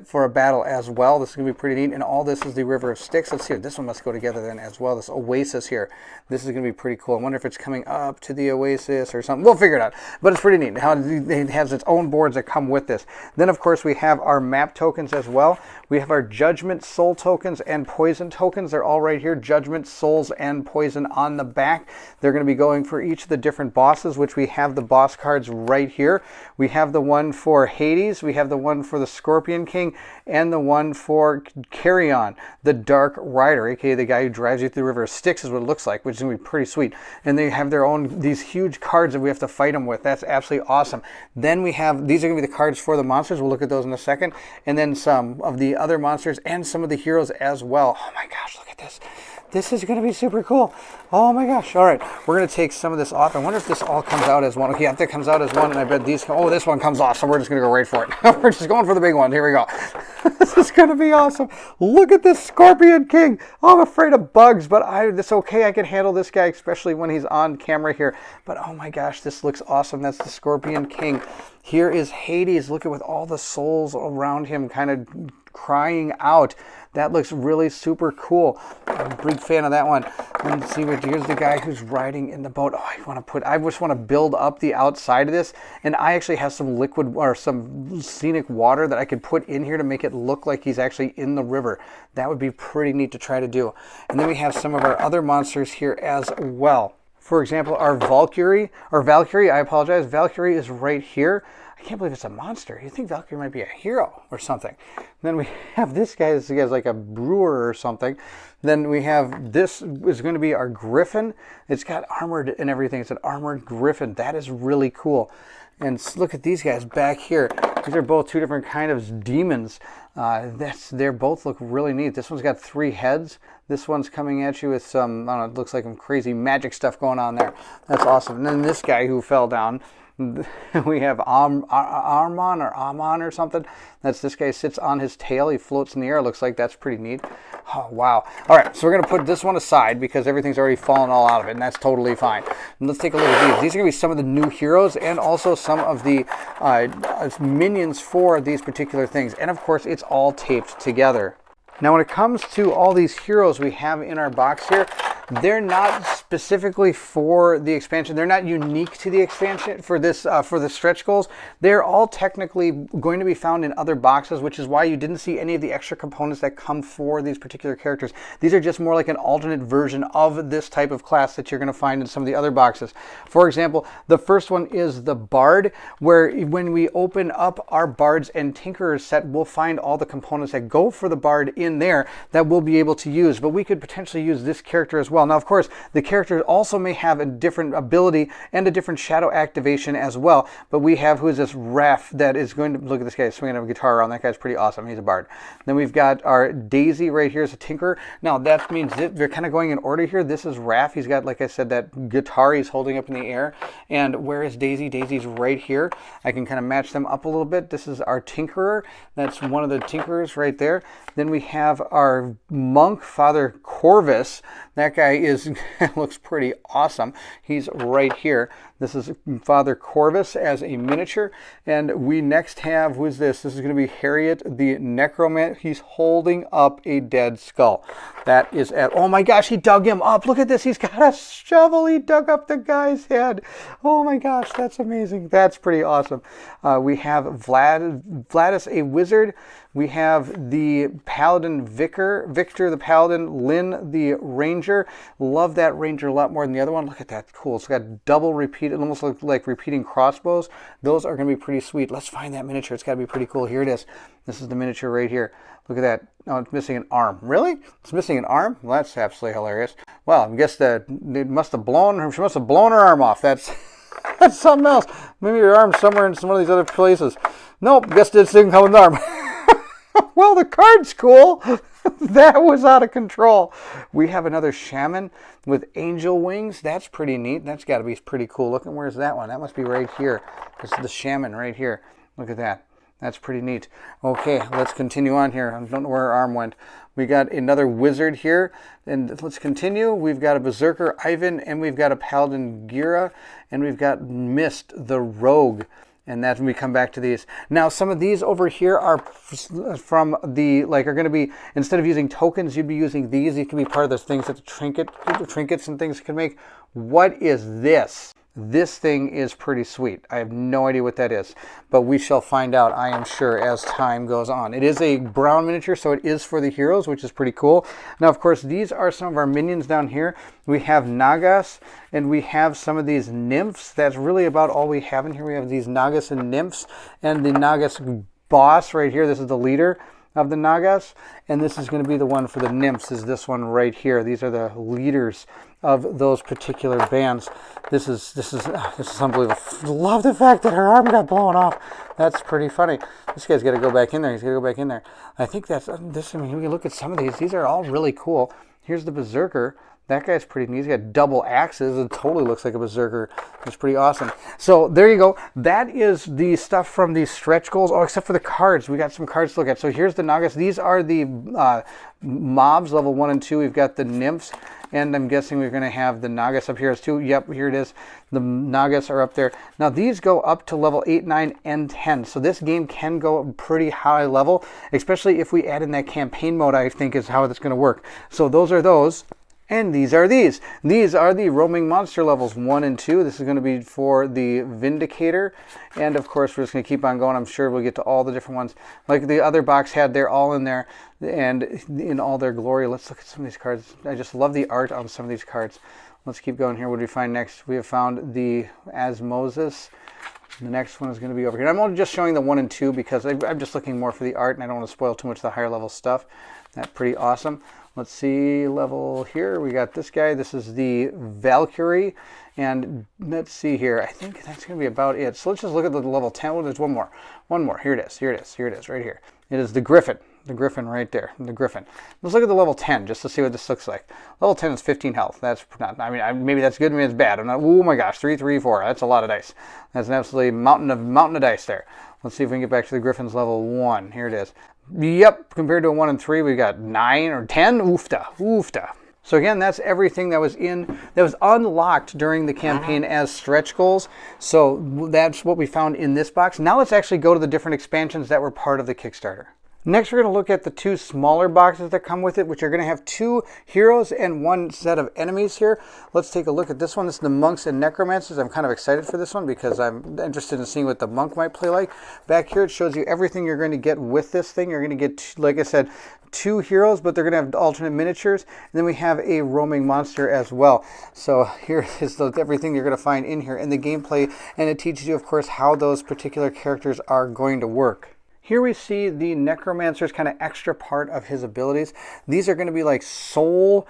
for a battle as well. This is going to be pretty neat, and all this is the River of Styx. Let's see. This one must go together then as well. This oasis here. This is going to be pretty cool. I wonder if it's coming up to the oasis or something. We'll figure it out. But it's pretty neat how it has its own boards that come with this. Then, of course, we have our map tokens as well. We have our Judgment, Soul tokens, and Poison tokens. They're all right here. Judgment, Souls, and Poison on the back. They're going to be going for each of the different bosses, which we have the boss cards right here. We have the one for Hades. We have the one for the Scorpion King, and the one for Carrion, the Dark Rider, aka the guy who drives you through the River of Styx, is what it looks like, which is going to be pretty sweet. And they have their own, these huge cards that we have to fight them with. That's absolutely awesome. Then we have, these are going to be the cards for the monsters. We'll look at those in a second. And then some of the other monsters and some of the heroes as well. Oh my gosh, look at this. This is going to be super cool. Oh my gosh. All right. We're going to take some of this off. I wonder if this all comes out as one. Okay, if that comes out as one, and I bet these oh, this one comes off, so we're just going to go right for it. We're just going for the big one. Here we go. This is going to be awesome. Look at this Scorpion King. Oh, I'm afraid of bugs, but it's okay. I can handle this guy, especially when he's on camera here. But oh my gosh, this looks awesome. That's the Scorpion King. Here is Hades. Look at with all the souls around him kind of crying out. That looks really super cool. I'm a big fan of that one. And see what here's the guy who's riding in the boat. Oh, I just want to build up the outside of this. And I actually have some liquid or some scenic water that I could put in here to make it look like he's actually in the river. That would be pretty neat to try to do. And then we have some of our other monsters here as well. For example, our Valkyrie, I apologize. Valkyrie is right here. I can't believe it's a monster. You think Valkyrie might be a hero or something. And then we have this guy. This guy's like a brewer or something. Then we have, this is going to be our Griffin. It's got armored and everything. It's an armored Griffin. That is really cool. And look at these guys back here. These are both two different kind of demons. They both look really neat. This one's got 3 heads. This one's coming at you with some, I don't know, it looks like some crazy magic stuff going on there. That's awesome. And then this guy who fell down, we have Armon or something. That's this guy sits on his tail. He floats in the air. Looks like that's pretty neat. Oh, wow. All right, so we're going to put this one aside because everything's already fallen all out of it, and that's totally fine. And let's take a look at these. These are going to be some of the new heroes and also some of the minions for these particular things. And, of course, it's all taped together. Now, when it comes to all these heroes we have in our box here, they're not specifically for the expansion. They're not unique to the expansion for this for the stretch goals. They're all technically going to be found in other boxes, which is why you didn't see any of the extra components that come for these particular characters. These are just more like an alternate version of this type of class that you're going to find in some of the other boxes. For example, the first one is the Bard, where when we open up our Bards and Tinkerers set, we'll find all the components that go for the Bard in there that we'll be able to use. But we could potentially use this character as well. Now, of course, the character also may have a different ability and a different shadow activation as well. But we have, who is this Raph that is going to, look at this guy swinging a guitar around. That guy's pretty awesome. He's a Bard. Then we've got our Daisy right here as a Tinkerer. Now, that means they're kind of going in order here. This is Raph. He's got, like I said, that guitar he's holding up in the air. And where is Daisy? Daisy's right here. I can kind of match them up a little bit. This is our Tinkerer. That's one of the Tinkerers right there. Then we have our monk, Father Corvus. That guy is looks pretty awesome. He's right here. This is Father Corvus as a miniature. And we next have, who is this? This is going to be Harriet the Necromancer. He's holding up a dead skull. That is at, oh my gosh, he dug him up. Look at this. He's got a shovel. He dug up the guy's head. Oh my gosh, that's amazing. That's pretty awesome. We have Vladis, a wizard. We have the Paladin Victor the Paladin, Lynn the Ranger. Love that Ranger a lot more than the other one. Look at that. Cool. It's got double repeat. It almost looks like repeating crossbows. Those are going to be pretty sweet. Let's find that miniature. It's got to be pretty cool. Here it is. This is the miniature right here. Look at that. Oh, it's missing an arm. Really? It's missing an arm? Well, that's absolutely hilarious. Well, I guess that it must have blown her. She must have blown her arm off. That's something else. Maybe her arm's somewhere in some of these other places. Nope. Guess this didn't come with an arm. Well, the card's cool. That was out of control. We have another shaman with angel wings. That's pretty neat. That's got to be pretty cool. Look at, where's that one? That must be right here. This is the shaman right here. Look at that. That's pretty neat. Okay, let's continue on here. I don't know where her arm went. We got another wizard here. And let's continue. We've got a berserker, Ivan, and we've got a paladin, Gira, and we've got Mist, the rogue. And that's when we come back to these. Now, some of these over here are from the, like, are going to be, instead of using tokens, you'd be using these. These can be part of the things that the trinkets and things can make. What is this? This thing is pretty sweet. I have no idea what that is, but we shall find out, I am sure, as time goes on. It is a brown miniature, so it is for the heroes, which is pretty cool. Now, of course, these are some of our minions down here. We have Nagas, and we have some of these nymphs. That's really about all we have in here. We have these Nagas and nymphs, and the Nagas boss right here. This is the leader of the Nagas, and this is going to be the one for the nymphs, is this one right here. These are the leaders of those particular bands. This is unbelievable. Love the fact that her arm got blown off. That's pretty funny. This guy's got to go back in there. He's got to go back in there. I think that's this. I mean, we can look at some of these. These are all really cool. Here's the berserker. That guy's pretty neat. He's got double axes. It totally looks like a berserker. It's pretty awesome. So there you go. That is the stuff from these stretch goals. Oh, except for the cards. We got some cards to look at. So here's the Nagas. These are the mobs, level 1 and 2. We've got the nymphs. And I'm guessing we're going to have the Nagas up here as too. Yep, here it is. The Nagas are up there. Now, these go up to level 8, 9, and 10. So this game can go pretty high level, especially if we add in that campaign mode, I think is how it's going to work. So those are those. And these are these. These are the roaming monster levels 1 and 2. This is going to be for the Vindicator. And of course, we're just going to keep on going. I'm sure we'll get to all the different ones. Like the other box had, they're all in there and in all their glory. Let's look at some of these cards. I just love the art on some of these cards. Let's keep going here. What do we find next? We have found the Asmosis. The next one is going to be over here. I'm only just showing the 1 and 2 because I'm just looking more for the art and I don't want to spoil too much of the higher level stuff. That's pretty awesome. Let's see, level here, we got this guy. This is the Valkyrie. And let's see here. I think that's going to be about it. So let's just look at the level 10. Oh, there's one more. One more. Here it is. Here it is. Here it is. Right here. It is the Griffin. The Griffin right there. The Griffin. Let's look at the level 10 just to see what this looks like. Level 10 is 15 health. That's not, I mean, maybe that's good, maybe it's bad. I'm not, oh my gosh, 3, 3, 4. That's a lot of dice. That's an absolutely mountain of dice there. Let's see if we can get back to the Griffin's level 1. Here it is. Yep, compared to a 1 and 3, we got 9 or 10. Oofta, oofta. So again, that's everything that was unlocked during the campaign as stretch goals. So that's what we found in this box. Now let's actually go to the different expansions that were part of the Kickstarter. Next, we're going to look at the 2 smaller boxes that come with it, which are going to have 2 heroes and 1 set of enemies here. Let's take a look at this one. This is the Monks and Necromancers. I'm kind of excited for this one because I'm interested in seeing what the monk might play like. Back here, it shows you everything you're going to get with this thing. You're going to get, like I said, 2 heroes, but they're going to have alternate miniatures. And then we have a roaming monster as well. So here is everything you're going to find in here in the gameplay, and it teaches you, of course, how those particular characters are going to work. Here we see the Necromancer's kind of extra part of his abilities. These are going to be like soul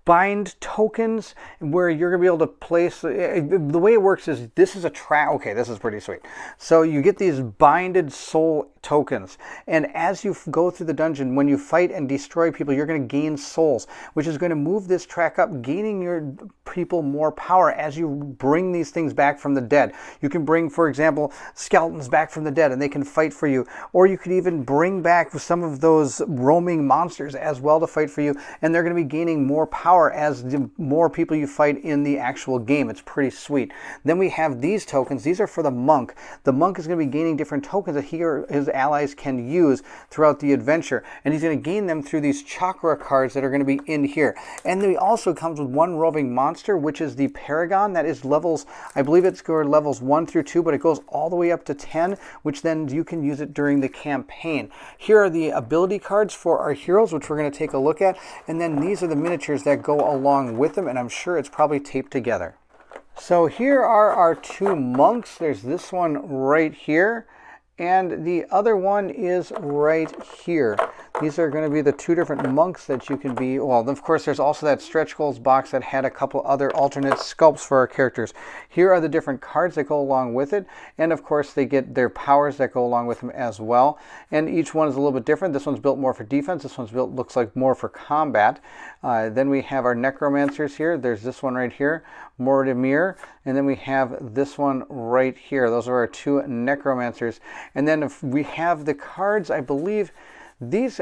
bind tokens where you're going to be able to place, the way it works is this is a trap. Okay, this is pretty sweet. So you get these binded soul tokens, and as you go through the dungeon, when you fight and destroy people, you're going to gain souls, which is going to move this track up, gaining your people more power as you bring these things back from the dead. You can bring, for example, skeletons back from the dead and they can fight for you, or you could even bring back some of those roaming monsters as well to fight for you, and they're going to be gaining more power as the more people you fight in the actual game. It's pretty sweet. Then we have these tokens. These are for the monk. The monk is going to be gaining different tokens that he or his allies can use throughout the adventure, and he's going to gain them through these chakra cards that are going to be in here. And then he also comes with 1 roving monster, which is the Paragon. That is levels, I believe it's scored levels 1 through 2, but it goes all the way up to 10, which then you can use it during the campaign. Here are the ability cards for our heroes, which we're going to take a look at, and then these are the miniatures that go along with them, and I'm sure it's probably taped together. So here are our 2 monks. There's this one right here, and the other one is right here. These are going to be the 2 different monks that you can be. Well, of course, there's also that stretch goals box that had a couple other alternate sculpts for our characters. Here are the different cards that go along with it, and of course they get their powers that go along with them as well. And each one is a little bit different. This one's built more for defense. This one's built, looks like, more for combat. Then we have our Necromancers here. There's this one right here, Mortimer, and then we have this one right here. Those are our 2 Necromancers. And then if we have the cards, I believe these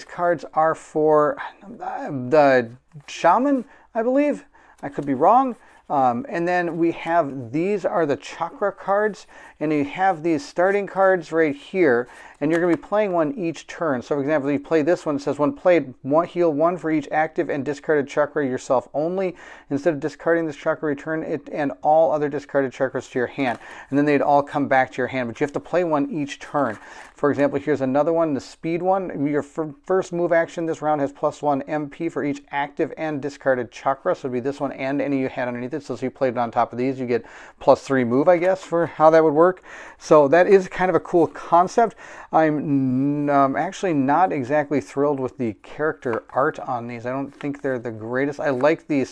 cards are for the shaman, I believe. I could be wrong. And then we have, these are the chakra cards, and you have these starting cards right here, and you're going to be playing one each turn. So for example, you play this one, it says when played, heal 1 for each active and discarded chakra yourself only. Instead of discarding this chakra, return it and all other discarded chakras to your hand, and then they'd all come back to your hand, but you have to play one each turn. For example, here's another one, the speed one. Your first move action this round has +1 MP for each active and discarded chakra. So it'd be this one and any you had underneath it. So if you played it on top of these, you get +3 move, I guess, for how that would work. So that is kind of a cool concept. I'm actually not exactly thrilled with the character art on these. I don't think they're the greatest. I like the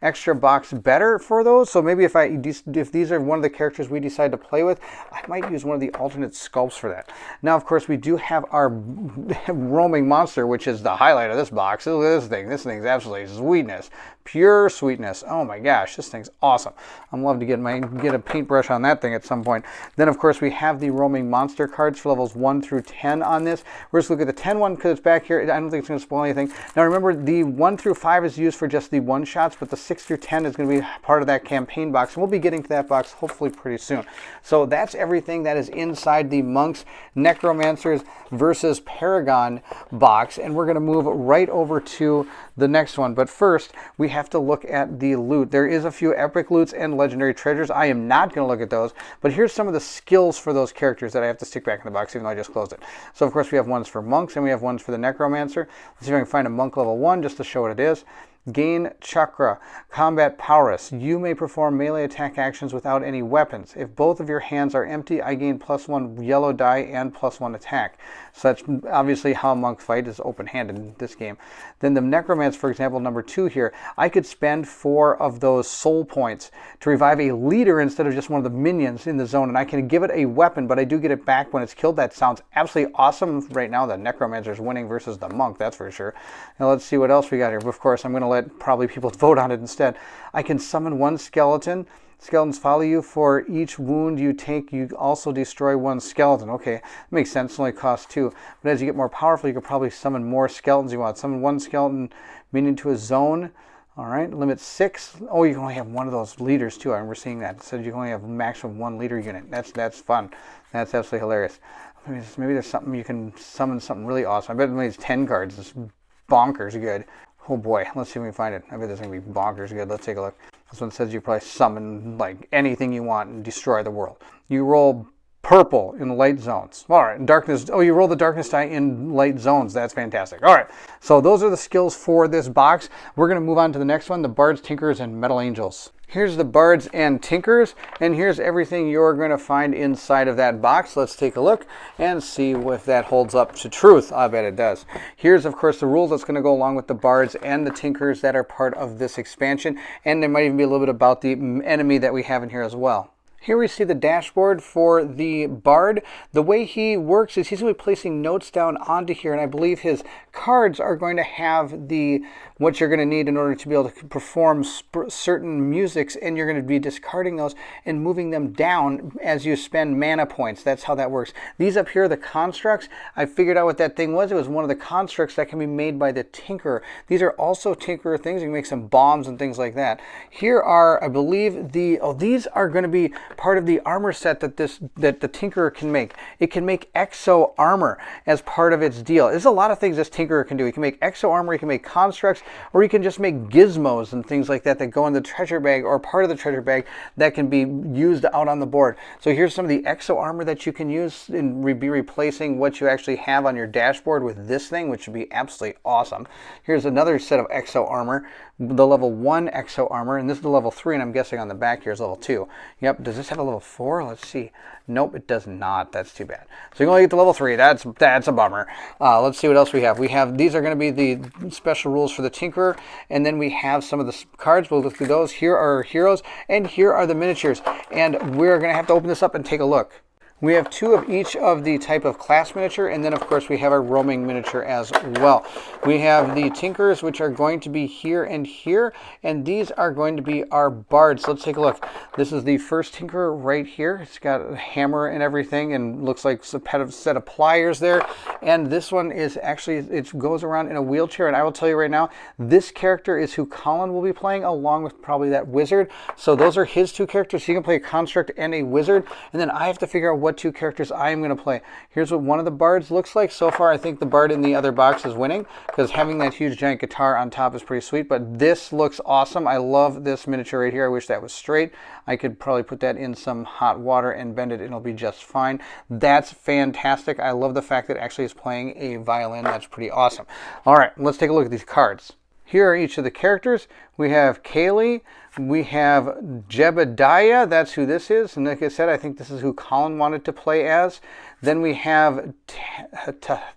extra box better for those. So maybe if these are one of the characters we decide to play with, I might use one of the alternate sculpts for that. Now, of course, we do have our roaming monster, which is the highlight of this box. Look at this thing. This thing's absolutely sweetness. Pure sweetness. Oh my gosh, this thing's awesome. I'm love to get a paintbrush on that thing at some point. Then, of course, we have the roaming monster cards for levels 1 through 10 on this. We're just looking at the 10 one because it's back here. I don't think it's going to spoil anything. Now, remember, the 1 through 5 is used for just the one-shots, but the 6 through 10 is going to be part of that campaign box, and we'll be getting to that box hopefully pretty soon. So that's everything that is inside the Monks, Necromancers versus Paragon box, and we're going to move right over to the next one. But first, we have to look at the loot. There is a few epic loots and legendary treasures. I am not going to look at those, but here's some of the skills for those characters that I have to stick back in the box, even though I just closed it. So, of course, we have ones for monks, and we have ones for the Necromancer. Let's see if I can find a monk level 1 just to show what it is. Gain Chakra. Combat Prowess. You may perform melee attack actions without any weapons. If both of your hands are empty, I gain +1 yellow die and +1 attack. So that's obviously how a monk fight is open-handed in this game. Then the Necromancer, for example, number 2 here, I could spend 4 of those soul points to revive a leader instead of just one of the minions in the zone, and I can give it a weapon, but I do get it back when it's killed. That sounds absolutely awesome. Right now, the Necromancer is winning versus the monk, that's for sure. Now let's see what else we got here. Of course, I'm going to let probably people vote on it instead. I can summon 1 skeleton. Skeletons follow you. For each wound you take, you also destroy 1 skeleton. Okay, makes sense. It only costs 2. But as you get more powerful, you could probably summon more skeletons you want. Summon 1 skeleton minion to a zone. All right, limit 6. Oh, you can only have 1 of those leaders too. I remember seeing that. It said you can only have a maximum 1 leader unit. That's fun. That's absolutely hilarious. Maybe there's something you can summon something really awesome. I bet maybe it's 10 cards. It's bonkers good. Oh boy, let's see if we can find it. I bet there's going to be bonkers good. Let's take a look. This one says you probably summon like anything you want and destroy the world. You roll purple in light zones. All right, darkness. Oh, you roll the darkness die in light zones. That's fantastic. All right, so those are the skills for this box. We're going to move on to the next one, the Bards, Tinkers, and Metal Angels. Here's the Bards and Tinkers, and here's everything you're going to find inside of that box. Let's take a look and see if that holds up to truth. I bet it does. Here's, of course, the rules that's going to go along with the Bards and the Tinkers that are part of this expansion, and there might even be a little bit about the enemy that we have in here as well. Here we see the dashboard for the Bard. The way he works is he's going to be placing notes down onto here, and I believe his cards are going to have what you're going to need in order to be able to perform certain musics, and you're going to be discarding those and moving them down as you spend mana points. That's how that works. These up here are the constructs. I figured out what that thing was. It was one of the constructs that can be made by the Tinkerer. These are also Tinkerer things. You can make some bombs and things like that. Here are, I believe, these are going to be part of the armor set that the Tinkerer can make. It can make exo armor as part of its deal. There's a lot of things this Tinkerer can do. He can make exo armor, he can make constructs, or you can just make gizmos and things like that that go in the treasure bag or part of the treasure bag that can be used out on the board. So here's some of the exo armor that you can use and be replacing what you actually have on your dashboard with this thing, which would be absolutely awesome. Here's another set of exo armor, the level 1 exo armor, and this is the level 3, and I'm guessing on the back here is level 2. Yep, does this have a level 4? Let's see. Nope, it does not. That's too bad. So you can only get to level 3. That's a bummer. Let's see what else we have. These are going to be the special rules for the Tinkerer, and then we have some of the cards. We'll look through those. Here are our heroes, and here are the miniatures, and we're going to have to open this up and take a look. We have 2 of each of the type of class miniature, and then of course we have our roaming miniature as well. We have the Tinkers, which are going to be here, and these are going to be our Bards. Let's take a look. This is the first Tinkerer right here. It's got a hammer and everything, and looks like a set of pliers there. And this one is actually, it goes around in a wheelchair, and I will tell you right now, this character is who Colin will be playing, along with probably that wizard. So those are his 2 characters. He can play a construct and a wizard, and then I have to figure out what 2 characters I am going to play. Here's what one of the Bards looks like. So far, I think the Bard in the other box is winning, because having that huge giant guitar on top is pretty sweet, but this looks awesome. I love this miniature right here. I wish that was straight. I could probably put that in some hot water and bend it, and it'll be just fine. That's fantastic. I love the fact that it actually is playing a violin. That's pretty awesome. All right, let's take a look at these cards. Here are each of the characters. We have Kaylee, we have Jebediah, that's who this is, and like I said, I think this is who Colin wanted to play as. Then we have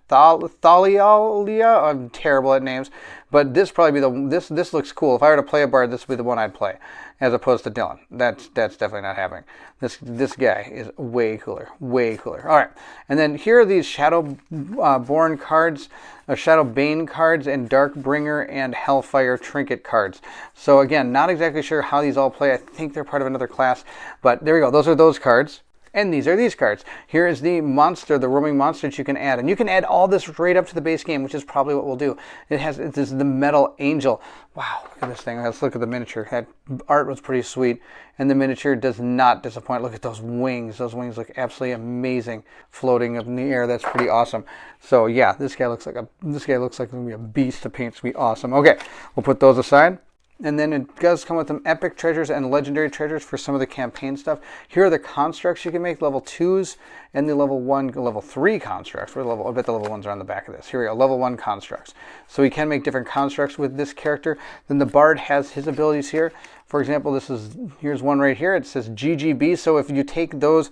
Thalia. I'm terrible at names, but this probably be this looks cool. If I were to play a Bard, this would be the one I'd play, as opposed to Dylan. That's definitely not happening. This guy is way cooler, way cooler. All right, and then here are these Shadowborn cards, Shadowbane cards, and Darkbringer and Hellfire Trinket cards. So again, not exactly sure how these all play. I think they're part of another class, but there we go. Those are those cards. And these are these cards. Here is the monster, the roaming monster that you can add. And you can add all this right up to the base game, which is probably what we'll do. This is the Metal Angel. Wow, look at this thing. Let's look at the miniature. That art was pretty sweet. And the miniature does not disappoint. Look at those wings. Those wings look absolutely amazing floating up in the air. That's pretty awesome. So yeah, this guy looks like going to be a beast to paint. It's going to be awesome. Okay, we'll put those aside. And then it does come with some epic treasures and legendary treasures for some of the campaign stuff. Here are the constructs you can make, level 2s and the level 1, level 3 constructs. I bet the level 1s are on the back of this. Here we go, level 1 constructs. So we can make different constructs with this character. Then the Bard has his abilities here. For example, here's one right here. It says GGB. So if you take those,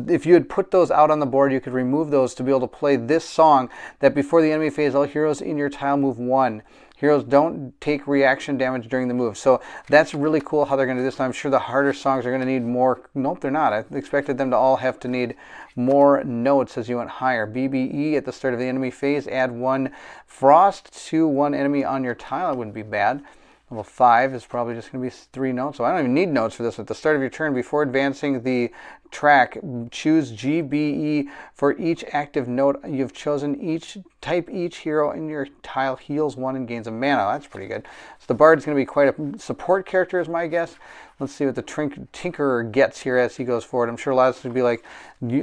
if you had put those out on the board, you could remove those to be able to play this song that before the enemy phase, all heroes in your tile move 1. Heroes don't take reaction damage during the move. So that's really cool how they're going to do this. I'm sure the harder songs are going to need more. Nope, they're not. I expected them to all have to need more notes as you went higher. BBE at the start of the enemy phase. Add 1 frost to 1 enemy on your tile. It wouldn't be bad. Level 5 is probably just going to be 3 notes. So I don't even need notes for this. At the start of your turn, before advancing the track, choose GBE for each active note you've chosen. Type each hero in your tile heals 1 and gains a mana. That's pretty good. So the Bard's going to be quite a support character is my guess. Let's see what the Tinkerer gets here as he goes forward. I'm sure a lot of this would be like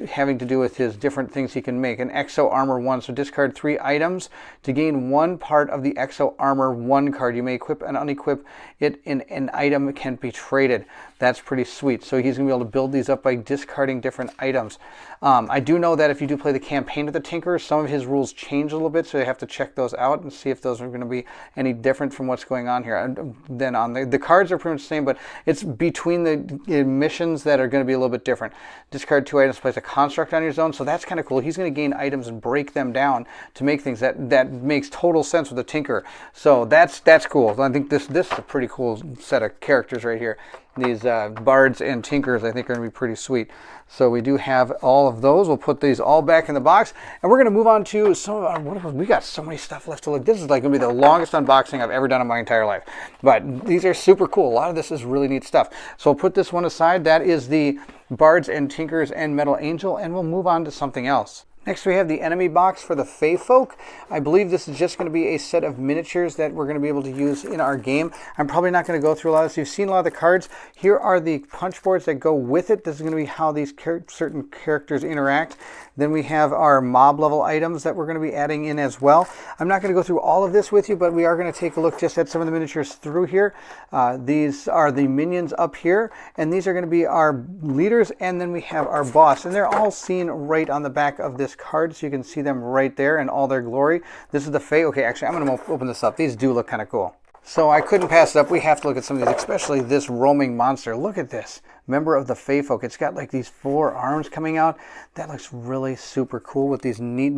having to do with his different things he can make. An Exo Armor 1. So discard 3 items to gain 1 part of the Exo Armor 1 card. You may equip and unequip it, and an item can be traded. That's pretty sweet. So he's going to be able to build these up by discarding different items. I do know that if you do play the campaign with the Tinkerer, some of his rules change a little bit, so you have to check those out and see if those are going to be any different from what's going on here. Then on the cards are pretty much the same, but it's between the missions that are going to be a little bit different. Discard 2 items, place a construct on your zone, so that's kind of cool. He's going to gain items and break them down to make things. That makes total sense with the Tinkerer. So that's cool. I think this is a pretty cool set of characters right here. These Bards and Tinkerers I think are going to be pretty sweet. So we do have all of those. We'll put these all back in the box. And we're going to move on to some of our, we got so many stuff left to look. This is like going to be the longest unboxing I've ever done in my entire life. But these are super cool. A lot of this is really neat stuff. So we'll put this one aside. That is the Bards and Tinkerers and Metal Angel. And we'll move on to something else. Next we have the enemy box for the Feyfolk. I believe this is just going to be a set of miniatures that we're going to be able to use in our game. I'm probably not going to go through a lot of this. You've seen a lot of the cards. Here are the punch boards that go with it. This is going to be how these certain characters interact. Then we have our mob level items that we're going to be adding in as well. I'm not going to go through all of this with you, but we are going to take a look just at some of the miniatures through here. These are the minions up here, and these are going to be our leaders, and then we have our boss. And they're all seen right on the back of this card, so you can see them right there in all their glory. This is the Fey. Okay, actually, I'm going to open this up. These do look kind of cool. So I couldn't pass it up. We have to look at some of these, especially this roaming monster. Look at this. Member of the Feyfolk. It's got like these 4 arms coming out. That looks really super cool with these neat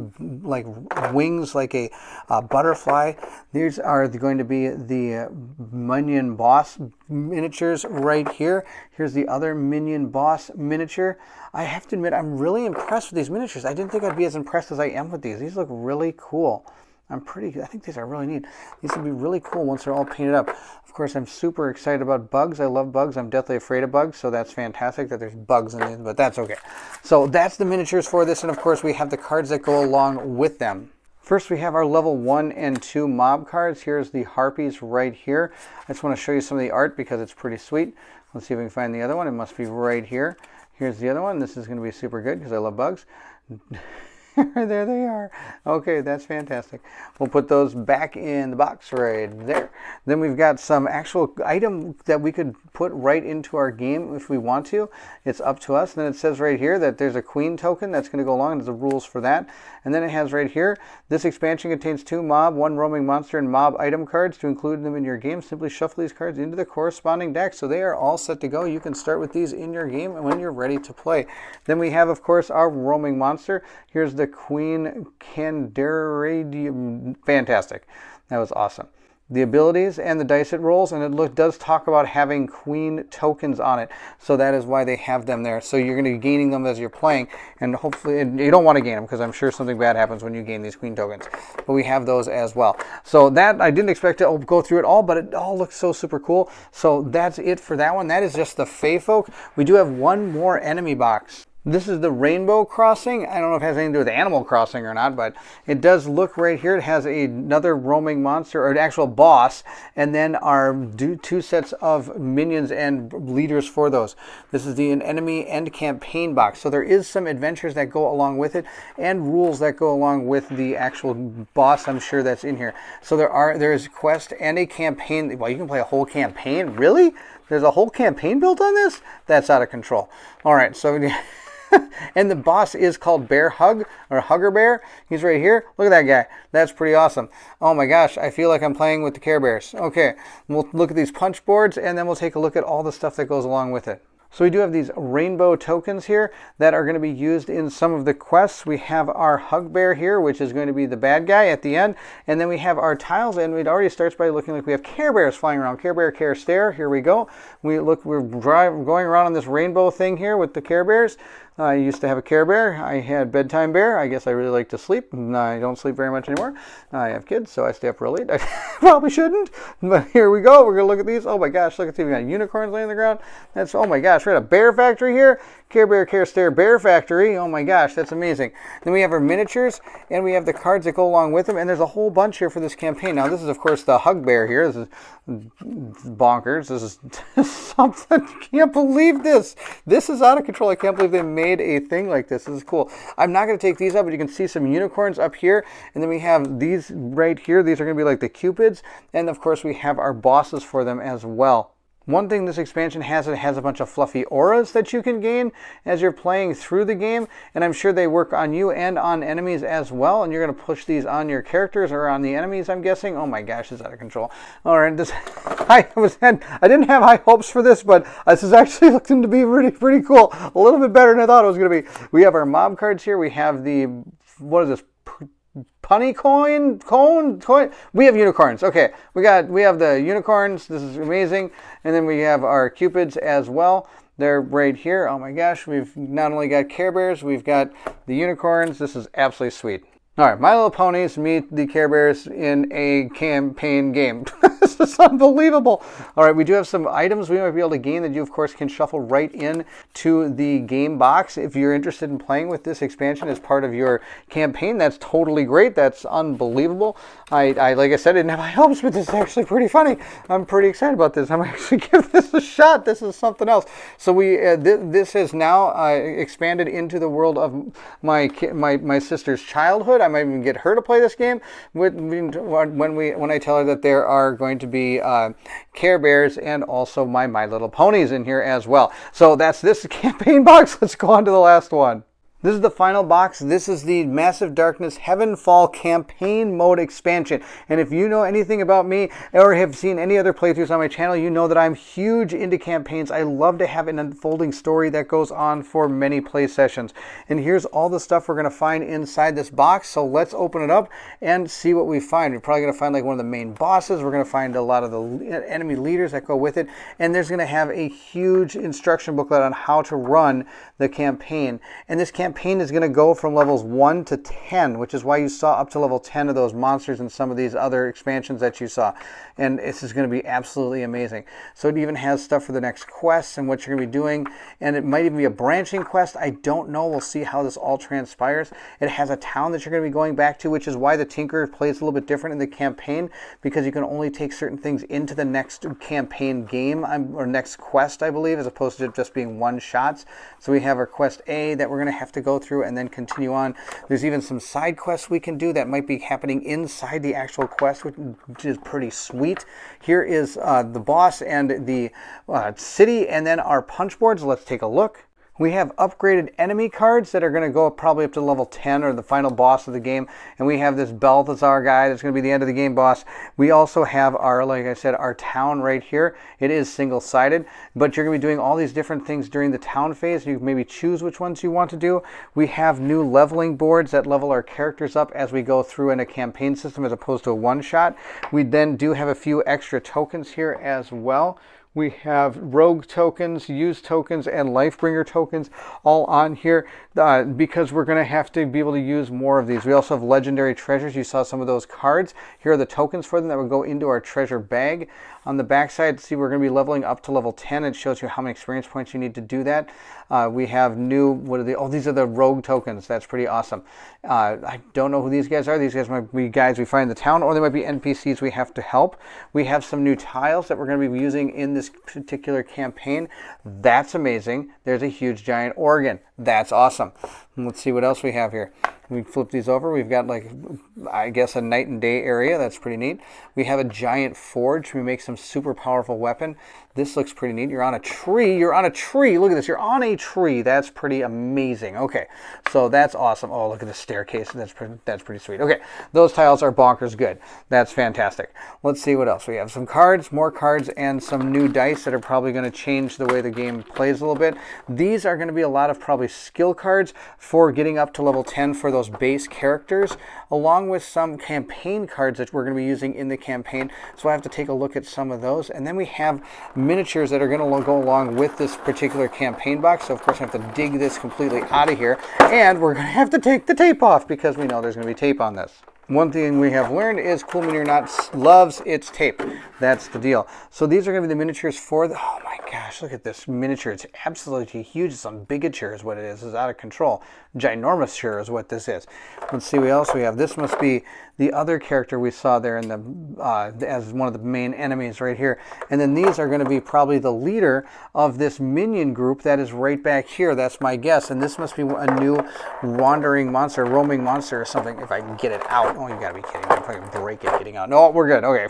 like wings like a butterfly. These are going to be the minion boss miniatures right here. Here's the other minion boss miniature. I have to admit, I'm really impressed with these miniatures. I didn't think I'd be as impressed as I am with these. These look really cool. I think these are really neat. These would be really cool once they're all painted up. Of course, I'm super excited about bugs. I love bugs. I'm deathly afraid of bugs, so that's fantastic that there's bugs in these, but that's okay. So that's the miniatures for this, and of course we have the cards that go along with them. First, we have our level 1 and 2 mob cards. Here's the Harpies right here. I just want to show you some of the art because it's pretty sweet. Let's see if we can find the other one. It must be right here. Here's the other one. This is going to be super good because I love bugs. There they are. Okay, that's fantastic. We'll put those back in the box right there. Then we've got some actual item that we could put right into our game if we want to. It's up to us. Then it says right here that there's a queen token that's going to go along. There's the rules for that. And then it has right here, this expansion contains 2 mob, 1 roaming monster, and mob item cards. To include them in your game, simply shuffle these cards into the corresponding deck. So they are all set to go. You can start with these in your game when you're ready to play. Then we have, of course, our roaming monster. Here's the Queen Canderadium. Fantastic. That was awesome. The abilities and the dice it rolls, and it does talk about having queen tokens on it, so that is why they have them there. So you're going to be gaining them as you're playing, and hopefully you don't want to gain them because I'm sure something bad happens when you gain these queen tokens, but we have those as well. So that I didn't expect to go through it all, but it all looks so super cool. So that's it for that one. That is just the Feyfolk. We do have one more enemy box. This is the Rainbow Crossing. I don't know if it has anything to do with Animal Crossing or not, but it does look right here. It has another roaming monster, or an actual boss, and then our two sets of minions and leaders for those. This is the enemy and campaign box. So there is some adventures that go along with it, and rules that go along with the actual boss, I'm sure, that's in here. So there is quest and a campaign. Well, you can play a whole campaign? Really? There's a whole campaign built on this? That's out of control. All right, so... and the boss is called Bear Hug, or Hugger Bear. He's right here. Look at that guy. That's pretty awesome. Oh my gosh, I feel like I'm playing with the Care Bears. Okay, we'll look at these punch boards, and then we'll take a look at all the stuff that goes along with it. So we do have these rainbow tokens here that are going to be used in some of the quests. We have our Hug Bear here, which is going to be the bad guy at the end. And then we have our tiles, and it already starts by looking like we have Care Bears flying around. Care Bear, Care Stare. Here we go. We're going around on this rainbow thing here with the Care Bears. I used to have a Care Bear. I had Bedtime Bear. I guess I really like to sleep. I don't sleep very much anymore. I have kids, so I stay up real late. I probably shouldn't, but here we go. We're going to look at these. Oh my gosh, look at these. We got unicorns laying on the ground. That's, oh my gosh, we're at a bear factory here. Care Bear, Care Stare Bear Factory. Oh my gosh, that's amazing. Then we have our miniatures, and we have the cards that go along with them, and there's a whole bunch here for this campaign. Now, this is, of course, the Hug Bear here. This is bonkers. This is something. I can't believe this. This is out of control. I can't believe they made a thing like this. This is cool. I'm not going to take these up, but you can see some unicorns up here, and then we have these right here. These are going to be like the Cupids, and of course, we have our bosses for them as well. One thing this expansion has, it has a bunch of fluffy auras that you can gain as you're playing through the game, and I'm sure they work on you and on enemies as well, and you're going to push these on your characters or on the enemies, I'm guessing. Oh my gosh, it's out of control. All right, I didn't have high hopes for this, but this is actually looking to be pretty cool. A little bit better than I thought it was going to be. We have our mob cards here. We have the, what is this? Punny coin. We have unicorns. Okay, we have the unicorns. This is amazing. And then we have our Cupids as well. They're right here. Oh my gosh, we've not only got Care Bears, we've got the unicorns. This is absolutely sweet. All right, My Little Ponies meet the Care Bears in a campaign game. This is unbelievable. All right, we do have some items we might be able to gain that you, of course, can shuffle right in to the game box. If you're interested in playing with this expansion as part of your campaign, that's totally great. That's unbelievable. I like I said, I didn't have high hopes, but this is actually pretty funny. I'm pretty excited about this. I'm actually giving this a shot. This is something else. So this has now expanded into the world of my sister's childhood. I might even get her to play this game when I tell her that there are going to be Care Bears and also My Little Ponies in here as well. So that's this campaign box. Let's go on to the last one. This is the final box. This is the Massive Darkness Heavenfall Campaign Mode expansion. And if you know anything about me or have seen any other playthroughs on my channel, you know that I'm huge into campaigns. I love to have an unfolding story that goes on for many play sessions. And here's all the stuff we're going to find inside this box. So let's open it up and see what we find. We're probably going to find like one of the main bosses. We're going to find a lot of the enemy leaders that go with it. And there's going to have a huge instruction booklet on how to run the campaign. And this campaign is going to go from levels 1 to 10, which is why you saw up to level 10 of those monsters in some of these other expansions that you saw. And this is going to be absolutely amazing. So it even has stuff for the next quests and what you're going to be doing. And it might even be a branching quest. I don't know. We'll see how this all transpires. It has a town that you're going to be going back to, which is why the Tinker plays a little bit different in the campaign, because you can only take certain things into the next campaign game, or next quest, I believe, as opposed to just being one shots. So we have our quest A that we're going to have to go through and then continue on. There's even some side quests we can do that might be happening inside the actual quest, which is pretty sweet. Here is the boss and the city, and then our punch boards. Let's take a look. We have upgraded enemy cards that are going to go probably up to level 10, or the final boss of the game. And we have this Balthazar guy that's going to be the end of the game boss. We also have our, like I said, our town right here. It is single-sided, but you're going to be doing all these different things during the town phase. You can maybe choose which ones you want to do. We have new leveling boards that level our characters up as we go through in a campaign system as opposed to a one-shot. We then do have a few extra tokens here as well. We have rogue tokens, used tokens, and lifebringer tokens all on here because we're going to have to be able to use more of these. We also have legendary treasures. You saw some of those cards. Here are the tokens for them that will go into our treasure bag. On the back side, see, we're going to be leveling up to level 10. It shows you how many experience points you need to do that. We have new, what are they? Oh, these are the rogue tokens. That's pretty awesome. I don't know who these guys are. These guys might be guys we find in the town, or they might be NPCs we have to help. We have some new tiles that we're going to be using in this particular campaign. That's amazing. There's a huge giant organ. That's awesome. Let's see what else we have here. We flip these over. We've got, like, I guess, a night and day area. That's pretty neat. We have a giant forge. We make some super powerful weapon. This looks pretty neat. You're on a tree. You're on a tree. Look at this. You're on a tree. That's pretty amazing. Okay, so that's awesome. Oh, look at the staircase. That's pretty sweet. Okay, those tiles are bonkers good. That's fantastic. Let's see what else. We have some cards, more cards, and some new dice that are probably going to change the way the game plays a little bit. These are going to be a lot of probably skill cards for getting up to level 10 for those base characters, along with some campaign cards that we're going to be using in the campaign. So I have to take a look at some of those. And then we have miniatures that are going to go along with this particular campaign box. So of course I have to dig this completely out of here, and we're going to have to take the tape off because we know there's going to be tape on this. One thing we have learned is Cool Mini or Not loves its tape. That's the deal. So these are going to be the miniatures for the... Oh my gosh, look at this miniature. It's absolutely huge. It's a bigature is what it is. It's out of control. Ginormous sure is what this is. Let's see what else we have. This must be the other character we saw there in the as one of the main enemies right here. And then these are going to be probably the leader of this minion group that is right back here. That's my guess. And this must be a new wandering monster, roaming monster or something, if I can get it out. Oh, you gotta be kidding me. I'm probably gonna break it getting out. No, we're good. Okay.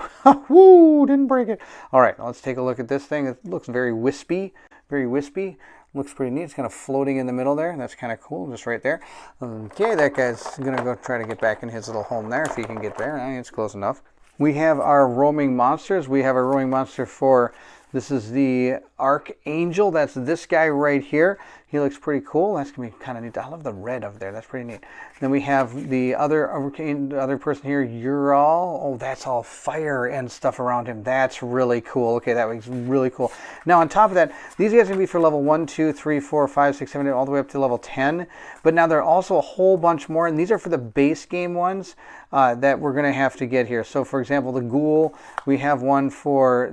Woo, didn't break it. All right, let's take a look at this thing. It looks very wispy. Very wispy. Looks pretty neat. It's kind of floating in the middle there. That's kind of cool, just right there. Okay, that guy's gonna go try to get back in his little home there if he can get there. It's close enough. We have our roaming monsters. We have a roaming monster for... This is the Archangel. That's this guy right here. He looks pretty cool. That's going to be kind of neat. I love the red up there. That's pretty neat. Then we have the other person here, Ural. Oh, that's all fire and stuff around him. That's really cool. Okay, that was really cool. Now, on top of that, these guys are going to be for level 1, 2, 3, 4, 5, 6, 7, 8, all the way up to level 10. But now there are also a whole bunch more, and these are for the base game ones that we're going to have to get here. So, for example, the Ghoul, we have one for,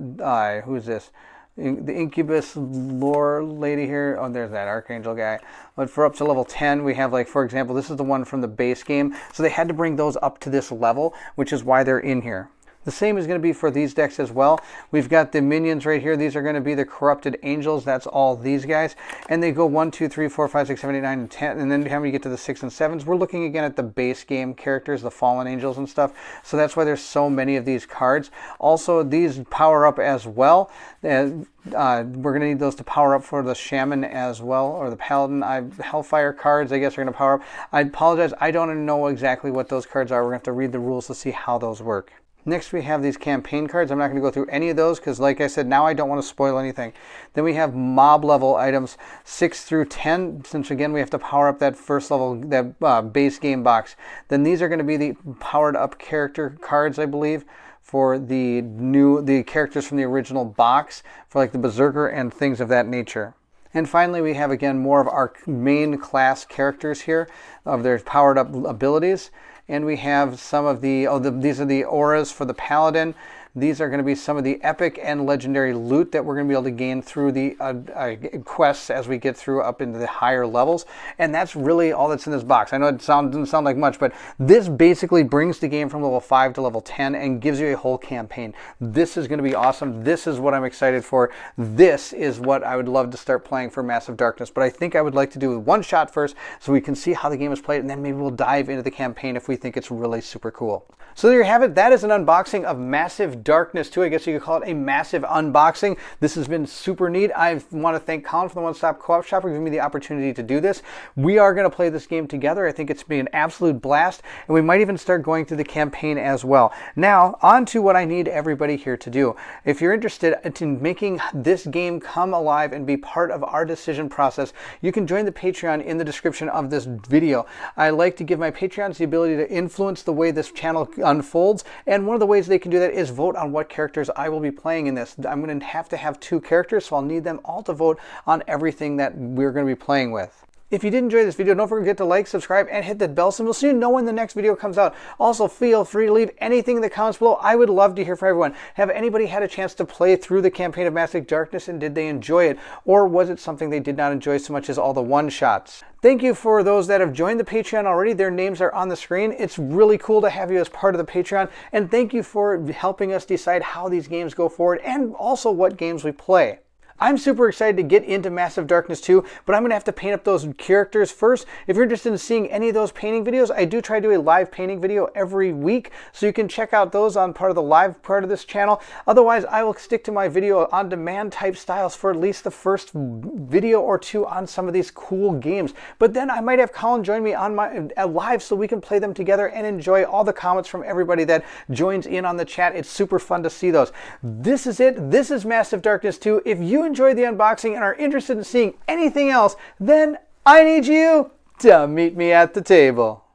who is this? The Incubus lore lady here. Oh, there's that Archangel guy. But for up to level 10, we have, like, for example, this is the one from the base game. So they had to bring those up to this level, which is why they're in here. The same is going to be for these decks as well. We've got the minions right here. These are going to be the corrupted angels. That's all these guys. And they go 1, 2, 3, 4, 5, 6, 7, 8, 9, and 10. And then when you get to the 6 and 7s, we're looking again at the base game characters, the fallen angels and stuff. So that's why there's so many of these cards. Also, these power up as well. We're going to need those to power up for the shaman as well, or the paladin. Hellfire cards, I guess, are going to power up. I apologize. I don't know exactly what those cards are. We're going to have to read the rules to see how those work. Next, we have these campaign cards. I'm not going to go through any of those because, like I said, now I don't want to spoil anything. Then we have mob level items 6 through 10, since again we have to power up that first level, that base game box. Then these are going to be the powered up character cards, I believe, for the characters from the original box, for like the Berserker and things of that nature. And finally, we have again more of our main class characters here, of their powered up abilities. And we have some of these are the auras for the paladin. These are going to be some of the epic and legendary loot that we're going to be able to gain through the quests as we get through up into the higher levels. And that's really all that's in this box. I know it doesn't sound like much, but this basically brings the game from level 5 to level 10 and gives you a whole campaign. This is going to be awesome. This is what I'm excited for. This is what I would love to start playing for Massive Darkness. But I think I would like to do one shot first so we can see how the game is played, and then maybe we'll dive into the campaign if we think it's really super cool. So there you have it. That is an unboxing of Massive Darkness 2. I guess you could call it a massive unboxing. This has been super neat. I want to thank Colin from the One Stop Co-op Shop for giving me the opportunity to do this. We are going to play this game together. I think it's been an absolute blast, and we might even start going through the campaign as well. Now, on to what I need everybody here to do. If you're interested in making this game come alive and be part of our decision process, you can join the Patreon in the description of this video. I like to give my Patreons the ability to influence the way this channel unfolds, and one of the ways they can do that is vote on what characters I will be playing in this. I'm going to have 2 characters, so I'll need them all to vote on everything that we're going to be playing with. If you did enjoy this video, don't forget to like, subscribe, and hit that bell symbol so you know when the next video comes out. Also, feel free to leave anything in the comments below. I would love to hear from everyone. Have anybody had a chance to play through the campaign of Massive Darkness, and did they enjoy it? Or was it something they did not enjoy so much as all the one-shots? Thank you for those that have joined the Patreon already. Their names are on the screen. It's really cool to have you as part of the Patreon. And thank you for helping us decide how these games go forward and also what games we play. I'm super excited to get into Massive Darkness 2, but I'm going to have to paint up those characters first. If you're interested in seeing any of those painting videos, I do try to do a live painting video every week, so you can check out those on part of the live part of this channel. Otherwise, I will stick to my video on demand type styles for at least the first video or two on some of these cool games. But then I might have Colin join me on my live so we can play them together and enjoy all the comments from everybody that joins in on the chat. It's super fun to see those. This is it. This is Massive Darkness 2. If you enjoyed the unboxing and are interested in seeing anything else, then I need you to meet me at the table.